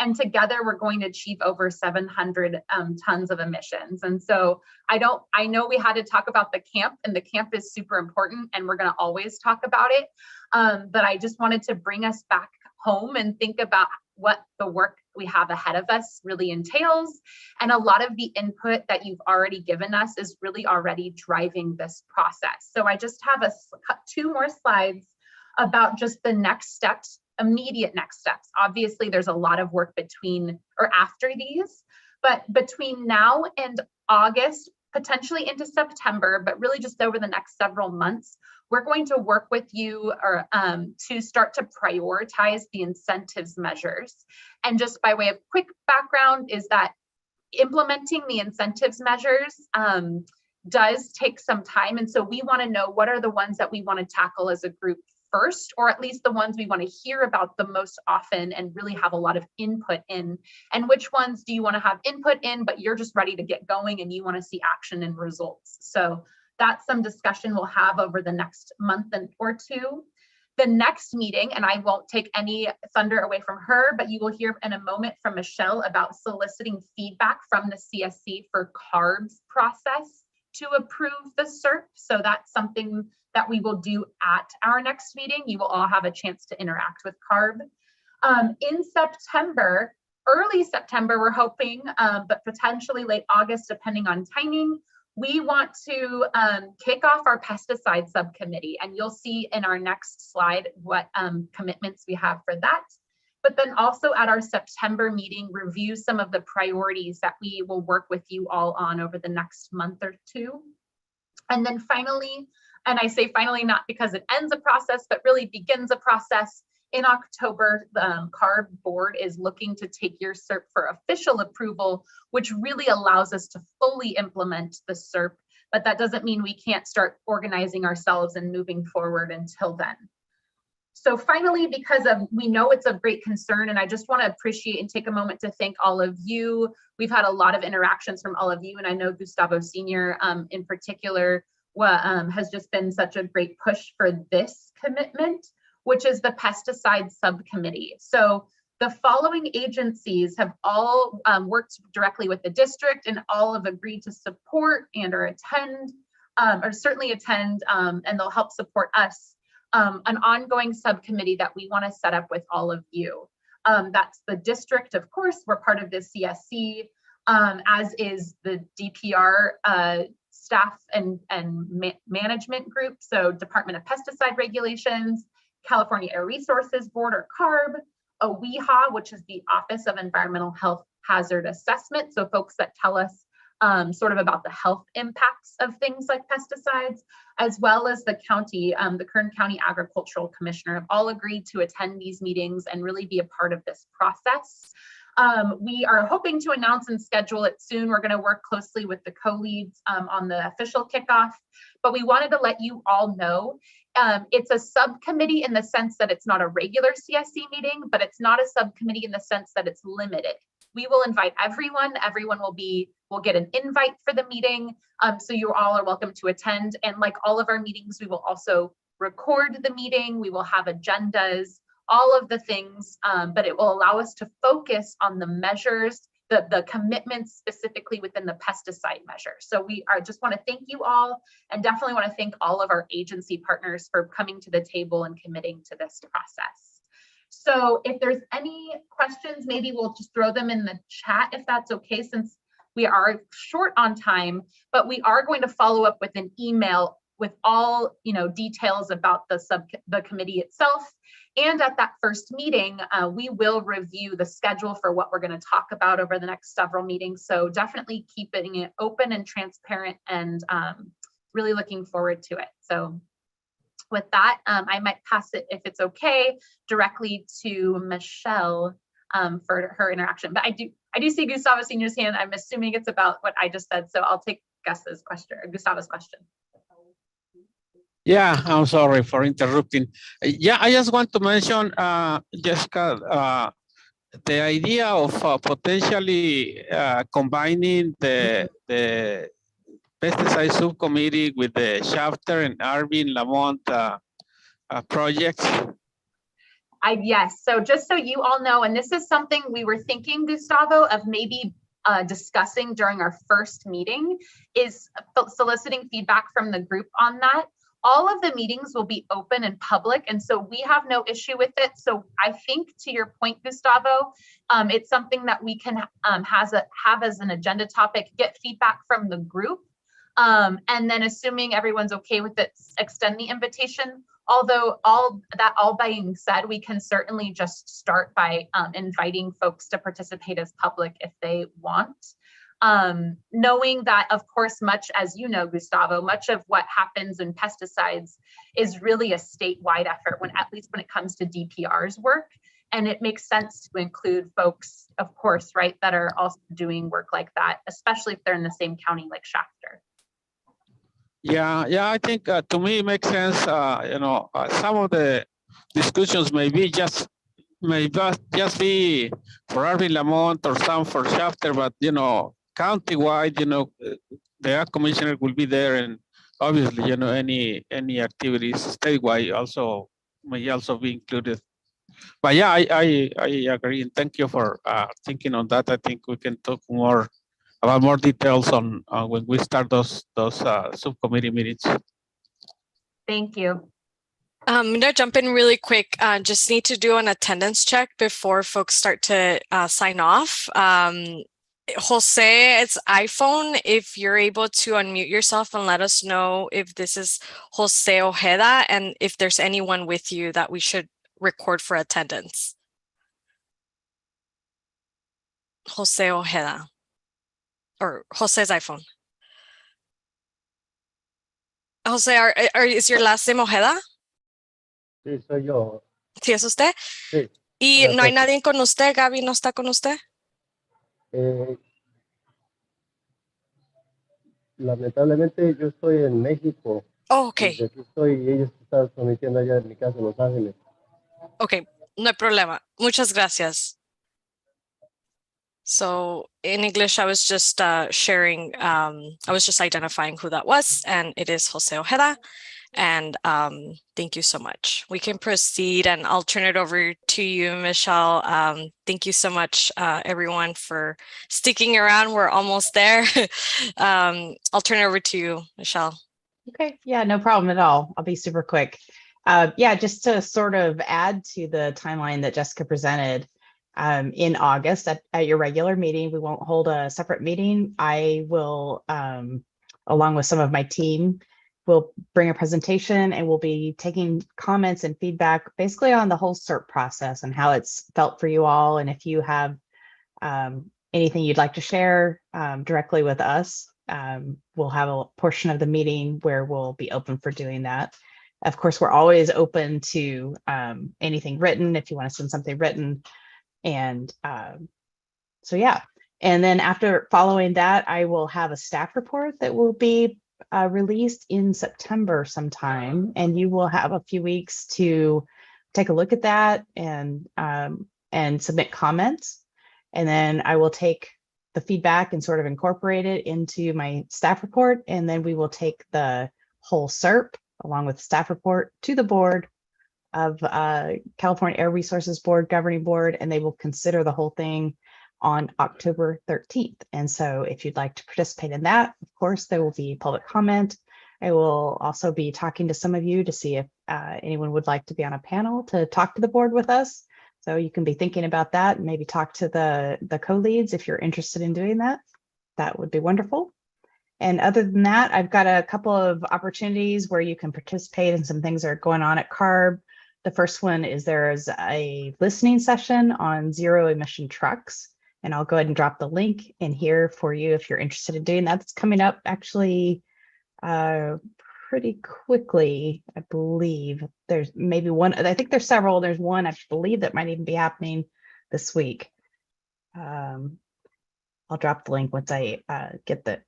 Speaker 6: And together we're going to achieve over 700 tons of emissions. And so I know we had to talk about the camp, and the camp is super important, and we're going to always talk about it. But I just wanted to bring us back home and think about what the work we have ahead of us really entails. And a lot of the input that you've already given us is really already driving this process. So I just have two more slides about just the next steps, immediate next steps. Obviously, there's a lot of work between or after these, but between now and August, potentially into September, but really just over the next several months, we're going to work with you to start to prioritize the incentives measures. And just by way of quick background is that implementing the incentives measures does take some time. And so we want to know what are the ones that we want to tackle as a group first, or at least the ones we want to hear about the most often and really have a lot of input in, and which ones do you want to have input in, but you're just ready to get going and you want to see action and results. So that's some discussion we'll have over the next month or two. The next meeting, and I won't take any thunder away from her, but you will hear in a moment from Michelle about soliciting feedback from the CSC for CARB's process to approve the SERP. So that's something that we will do at our next meeting. You will all have a chance to interact with CARB. In September, early September, we're hoping, but potentially late August, depending on timing, we want to kick off our pesticide subcommittee, and you'll see in our next slide what commitments we have for that. But then also at our September meeting, review some of the priorities that we will work with you all on over the next month or two. And then finally, and I say finally not because it ends a process, but really begins a process. In October, the CARB board is looking to take your SERP for official approval, which really allows us to fully implement the SERP, but that doesn't mean we can't start organizing ourselves and moving forward until then. So finally, because we know it's of great concern, and I just want to appreciate and take a moment to thank all of you. We've had a lot of interactions from all of you, and I know Gustavo Sr. In particular has just been such a great push for this commitment, which is the pesticide subcommittee. So the following agencies have all worked directly with the district and all have agreed to support and or attend, or certainly attend, and they'll help support us, an ongoing subcommittee that we want to set up with all of you. That's the district, of course, we're part of the CSC, as is the DPR staff and management group, so Department of Pesticide Regulations, California Air Resources Board, or CARB, OEHA, which is the Office of Environmental Health Hazard Assessment, so folks that tell us sort of about the health impacts of things like pesticides, as well as the county, the Kern County Agricultural Commissioner, have all agreed to attend these meetings and really be a part of this process. We are hoping to announce and schedule it soon. We're going to work closely with the co-leads on the official kickoff, but we wanted to let you all know it's a subcommittee in the sense that it's not a regular CSC meeting, but it's not a subcommittee in the sense that it's limited. We will invite everyone. Everyone will get an invite for the meeting. So you all are welcome to attend. And like all of our meetings, we will also record the meeting. We will have agendas, all of the things, but it will allow us to focus on the measures, the commitments specifically within the pesticide measure. So I just want to thank you all, and definitely want to thank all of our agency partners for coming to the table and committing to this process. So if there's any questions, maybe we'll just throw them in the chat if that's okay, since we are short on time, but we are going to follow up with an email with all details about the committee itself. And at that first meeting, we will review the schedule for what we're going to talk about over the next several meetings. So definitely keeping it open and transparent, and really looking forward to it. So with that, I might pass it, if it's okay, directly to Michelle for her interaction. But I do see Gustavo Senior's hand. I'm assuming it's about what I just said. So I'll take Gus's question, or Gustavo's question.
Speaker 9: Yeah, I'm sorry for interrupting. Yeah, I just want to mention, Jessica, the idea of potentially combining the pesticide subcommittee with the chapter and Arvin Lamont projects.
Speaker 6: Yes, so just so you all know, and this is something we were thinking, Gustavo, of maybe discussing during our first meeting, is soliciting feedback from the group on that. All of the meetings will be open and public, and so we have no issue with it. So I think, to your point, Gustavo, it's something that we can have as an agenda topic, get feedback from the group, and then assuming everyone's okay with it, extend the invitation. Although all being said, we can certainly just start by inviting folks to participate as public if they want. Knowing that, of course, much as you know, Gustavo, much of what happens in pesticides is really a statewide effort, at least when it comes to DPR's work. And it makes sense to include folks, of course, right, that are also doing work like that, especially if they're in the same county like Shafter.
Speaker 9: Yeah, I think to me it makes sense. Some of the discussions may just be for Arvin Lamont or some for Shafter, but countywide, the Ag Commissioner will be there, and obviously, any activities statewide may also be included. But yeah, I agree, and thank you for thinking on that. I think we can talk more about more details on when we start those subcommittee meetings.
Speaker 6: Thank you.
Speaker 1: I'm going to jump in really quick. Just need to do an attendance check before folks start to sign off. Jose, it's iPhone. If you're able to unmute yourself and let us know if this is Jose Ojeda and if there's anyone with you that we should record for attendance. Jose Ojeda. Or Jose's iPhone. Jose, is your last name Ojeda?
Speaker 15: Sí, soy yo.
Speaker 1: ¿Sí es usted?
Speaker 15: Sí.
Speaker 1: ¿Y no hay nadie con usted? ¿Gaby no está con usted?
Speaker 15: Lamentablemente yo estoy en México.
Speaker 1: Oh, ok.
Speaker 15: Desde aquí estoy y ellos están transmitiendo allá en mi casa en Los Ángeles.
Speaker 1: Okay, no hay problema. Muchas gracias. So in English, I was just sharing, I was just identifying who that was, and it is Jose Ojeda. And thank you so much. We can proceed, and I'll turn it over to you, Michelle. Thank you so much, everyone, for sticking around. We're almost there. I'll turn it over to you, Michelle.
Speaker 16: Okay, yeah, no problem at all. I'll be super quick. Yeah, just to sort of add to the timeline that Jessica presented, in August at your regular meeting, we won't hold a separate meeting. I will, along with some of my team, will bring a presentation and we'll be taking comments and feedback basically on the whole CERP process and how it's felt for you all. And if you have anything you'd like to share directly with us, we'll have a portion of the meeting where we'll be open for doing that. Of course, we're always open to anything written if you want to send something written. And so, yeah. And then after following that, I will have a staff report that will be released in September sometime. And you will have a few weeks to take a look at that and submit comments. And then I will take the feedback and sort of incorporate it into my staff report. And then we will take the whole CERP along with the staff report to the board of California Air Resources Board, Governing Board, and they will consider the whole thing on October 13th. And so if you'd like to participate in that, of course, there will be public comment. I will also be talking to some of you to see if anyone would like to be on a panel to talk to the board with us. So you can be thinking about that and maybe talk to the co-leads if you're interested in doing that. That would be wonderful. And other than that, I've got a couple of opportunities where you can participate in some things that are going on at CARB. The first one is there's a listening session on zero emission trucks. And I'll go ahead and drop the link in here for you if you're interested in doing that. It's coming up actually pretty quickly, I believe. There's maybe one, I think there's several. There's one I believe that might even be happening this week. I'll drop the link once I get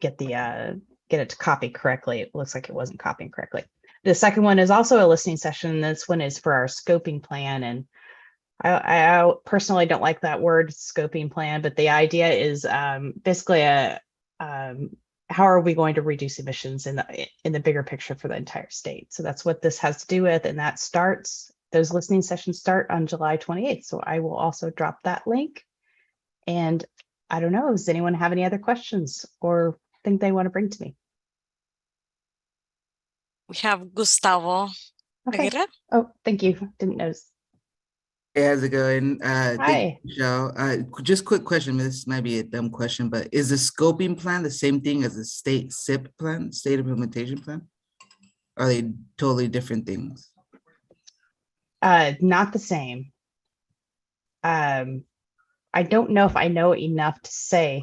Speaker 16: it to copy correctly. It looks like it wasn't copying correctly. The second one is also a listening session. This one is for our scoping plan. And I personally don't like that word scoping plan, but the idea is basically how are we going to reduce emissions in the bigger picture for the entire state? So that's what this has to do with. And that starts, those listening sessions start on July 28th. So I will also drop that link. And I don't know, does anyone have any other questions or think they want to bring to me?
Speaker 1: We have Gustavo.
Speaker 16: Okay. Oh, thank you. Didn't notice.
Speaker 4: Hey, how's it going?
Speaker 16: Hi.
Speaker 4: Michelle. Just quick question. This might be a dumb question, but is the scoping plan the same thing as the state SIP plan, state implementation plan? Are they totally different things?
Speaker 16: Not the same. I don't know if I know enough to say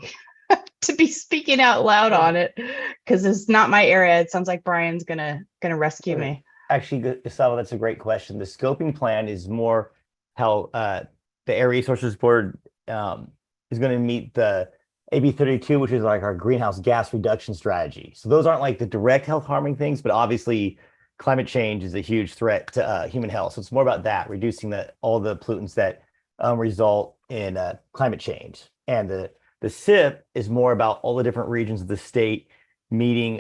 Speaker 16: to be speaking out loud on it because it's not my area. It sounds like Brian's gonna rescue me.
Speaker 17: Actually, Gustavo, that's a great question. The scoping plan is more how the Air Resources Board is going to meet the AB 32, which is like our greenhouse gas reduction strategy. So those aren't like the direct health harming things, but obviously climate change is a huge threat to human health. So it's more about that, reducing all the pollutants that result in climate change. And the SIP is more about all the different regions of the state meeting,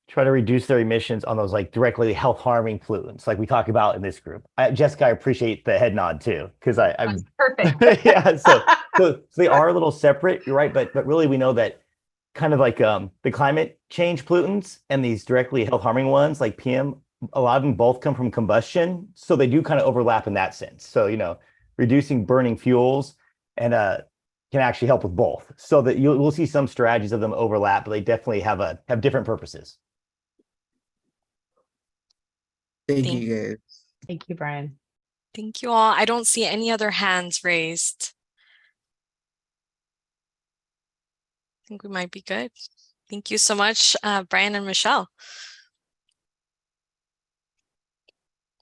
Speaker 17: try to reduce their emissions on those like directly health harming pollutants, like we talk about in this group. Jessica, I appreciate the head nod too, because I'm
Speaker 6: perfect.
Speaker 17: Yeah, so they are a little separate. You're right, but really we know that kind of like the climate change pollutants and these directly health harming ones like PM, a lot of them both come from combustion, so they do kind of overlap in that sense. So reducing burning fuels and can actually help with both. So that we'll see some strategies of them overlap, but they definitely have different purposes.
Speaker 4: Thank you, guys.
Speaker 16: Thank you, Brian.
Speaker 1: Thank you all. I don't see any other hands raised. I think we might be good. Thank you so much, Brian and Michelle.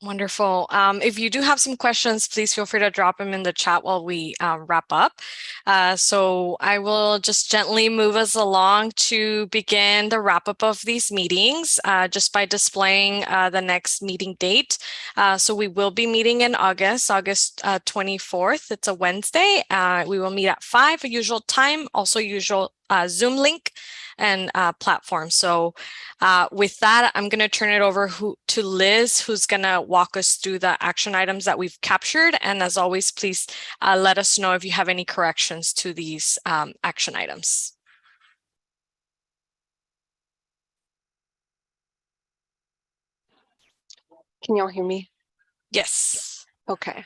Speaker 1: Wonderful. If you do have some questions, please feel free to drop them in the chat while we wrap up. So I will just gently move us along to begin the wrap up of these meetings just by displaying the next meeting date. So we will be meeting in August 24th. It's a Wednesday. We will meet at 5, usual time, also usual Zoom link and platform. So with that, I'm going to turn it over to Liz, who's going to walk us through the action items that we've captured. And as always, please let us know if you have any corrections to these action items.
Speaker 18: Can y'all hear me?
Speaker 1: Yes.
Speaker 18: Okay.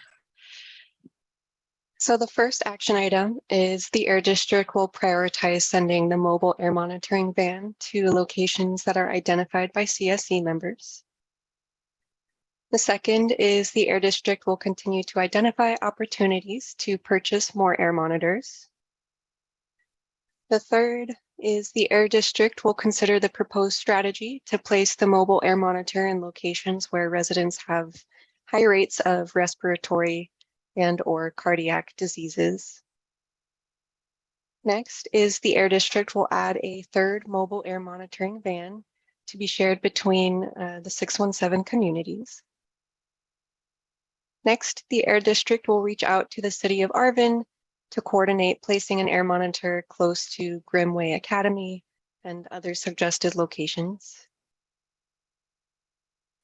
Speaker 18: So the first action item is the Air District will prioritize sending the mobile air monitoring van to locations that are identified by CSC members. The second is the Air District will continue to identify opportunities to purchase more air monitors. The third is the Air District will consider the proposed strategy to place the mobile air monitor in locations where residents have high rates of respiratory and/or cardiac diseases. Next is the Air District will add a third mobile air monitoring van to be shared between the 617 communities. Next, the Air District will reach out to the City of Arvin to coordinate placing an air monitor close to Grimway Academy and other suggested locations.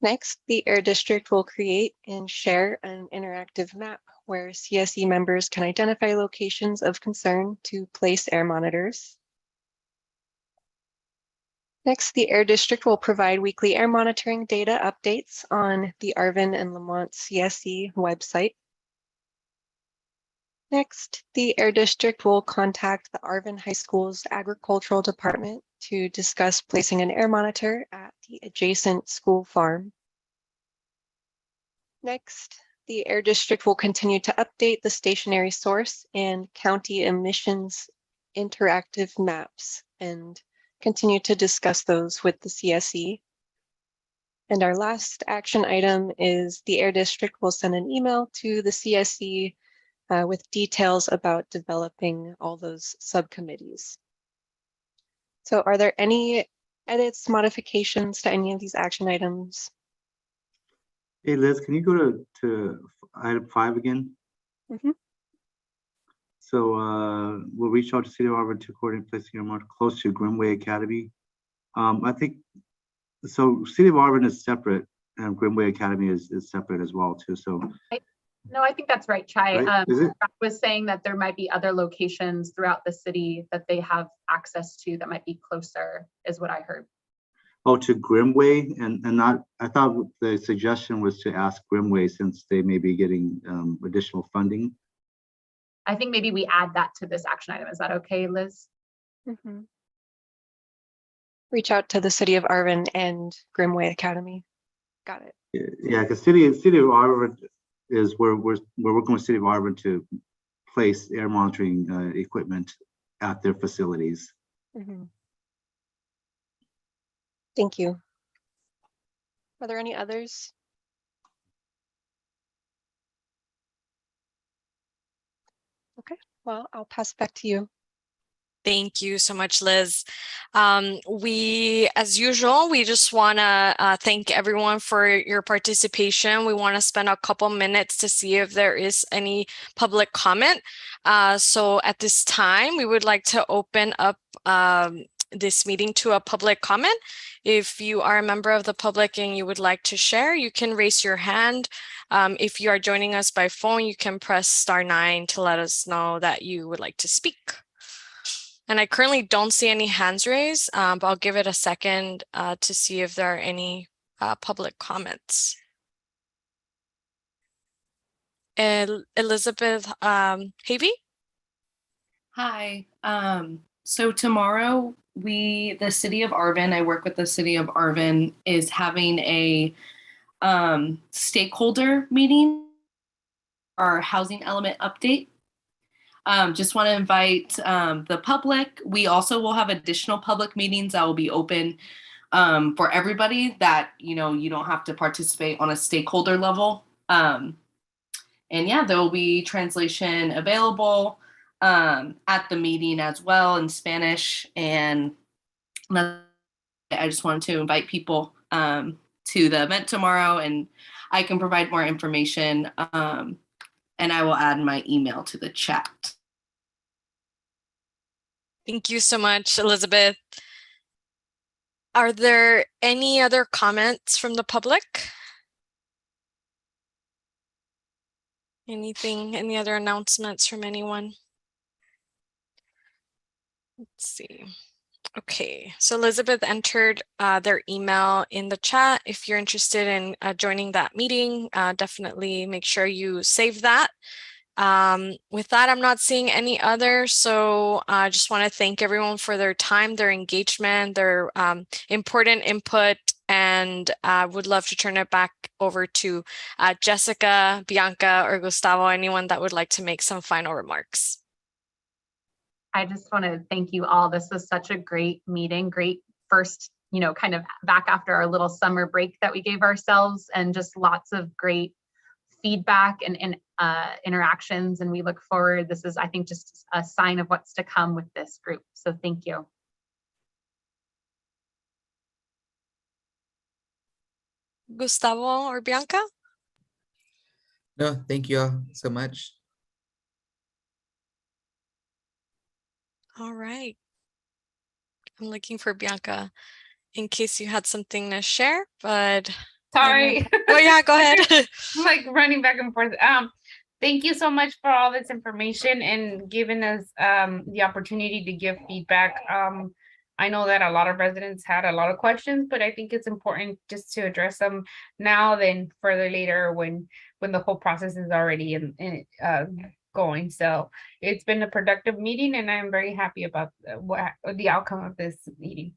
Speaker 18: Next, the Air District will create and share an interactive map where CSE members can identify locations of concern to place air monitors. Next, the Air District will provide weekly air monitoring data updates on the Arvin and Lamont CSE website. Next, the Air District will contact the Arvin High School's agricultural department to discuss placing an air monitor at the adjacent school farm. Next, the Air District will continue to update the stationary source and county emissions interactive maps and continue to discuss those with the CSE. And our last action item is the Air District will send an email to the CSE with details about developing all those subcommittees. So are there any edits, modifications to any of these action items?
Speaker 10: Hey, Liz, can you go to item 5 again?
Speaker 18: Mm-hmm.
Speaker 10: So we'll reach out to City of Arvin to coordinate placing a marker close to Grimway Academy. I think, so City of Arvin is separate and Grimway Academy is separate as well too, so.
Speaker 6: No, I think that's right, Chai.
Speaker 10: Right? Is it?
Speaker 6: I was saying that there might be other locations throughout the city that they have access to that might be closer, is what I heard.
Speaker 10: Oh, to Grimway and not, I thought the suggestion was to ask Grimway since they may be getting additional funding.
Speaker 6: I think maybe we add that to this action item. Is that okay, Liz?
Speaker 18: Mm-hmm. Reach out to the City of Arvin and Grimway Academy. Got it.
Speaker 10: Yeah, because City of Arvin is where we're working with City of Arvin to place air monitoring equipment at their facilities.
Speaker 18: Mm-hmm. Thank you. Are there any others? Okay, well, I'll pass it back to you.
Speaker 1: Thank you so much, Liz. As usual, we just want to thank everyone for your participation. We want to spend a couple minutes to see if there is any public comment. So at this time, we would like to open up this meeting to a public comment. If you are a member of the public and you would like to share, you can raise your hand. If you are joining us by phone, you can press *9 to let us know that you would like to speak. And I currently don't see any hands raised, but I'll give it a second to see if there are any public comments. Elizabeth Havey?
Speaker 12: Hi. So tomorrow, the City of Arvin, I work with the City of Arvin, is having a stakeholder meeting, our housing element update. Just want to invite the public. We also will have additional public meetings that will be open for everybody, that, you know, you don't have to participate on a stakeholder level. And yeah, there will be translation available at the meeting as well in Spanish. And I just wanted to invite people to the event tomorrow, and I can provide more information, and I will add my email to the chat.
Speaker 1: Thank you so much, Elizabeth. Are there any other comments from the public? Any other announcements from anyone? Let's see. Okay, so Elizabeth entered their email in the chat. If you're interested in joining that meeting, definitely make sure you save that. With that, I'm not seeing any other, so I just want to thank everyone for their time, their engagement, their important input, and would love to turn it back over to Jessica, Bianca, or Gustavo, anyone that would like to make some final remarks.
Speaker 6: I just want to thank you all. This was such a great meeting, great first, you know, kind of back after our little summer break that we gave ourselves, and just lots of great feedback and interactions. And we look forward. This is, I think, just a sign of what's to come with this group. So thank you.
Speaker 1: Gustavo or Bianca?
Speaker 4: No, thank you all so much.
Speaker 1: All right. I'm looking for Bianca in case you had something to share, but
Speaker 7: Sorry.
Speaker 1: Oh yeah, go ahead.
Speaker 7: I'm like running back and forth. Thank you so much for all this information and giving us the opportunity to give feedback. I know that a lot of residents had a lot of questions, but I think it's important just to address them now than further later when the whole process is already going. So it's been a productive meeting, and I'm very happy about the outcome of this meeting.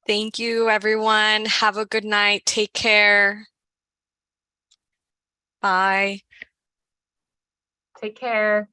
Speaker 1: Thank you, everyone. Have a good night. Take care. Bye.
Speaker 6: Take care.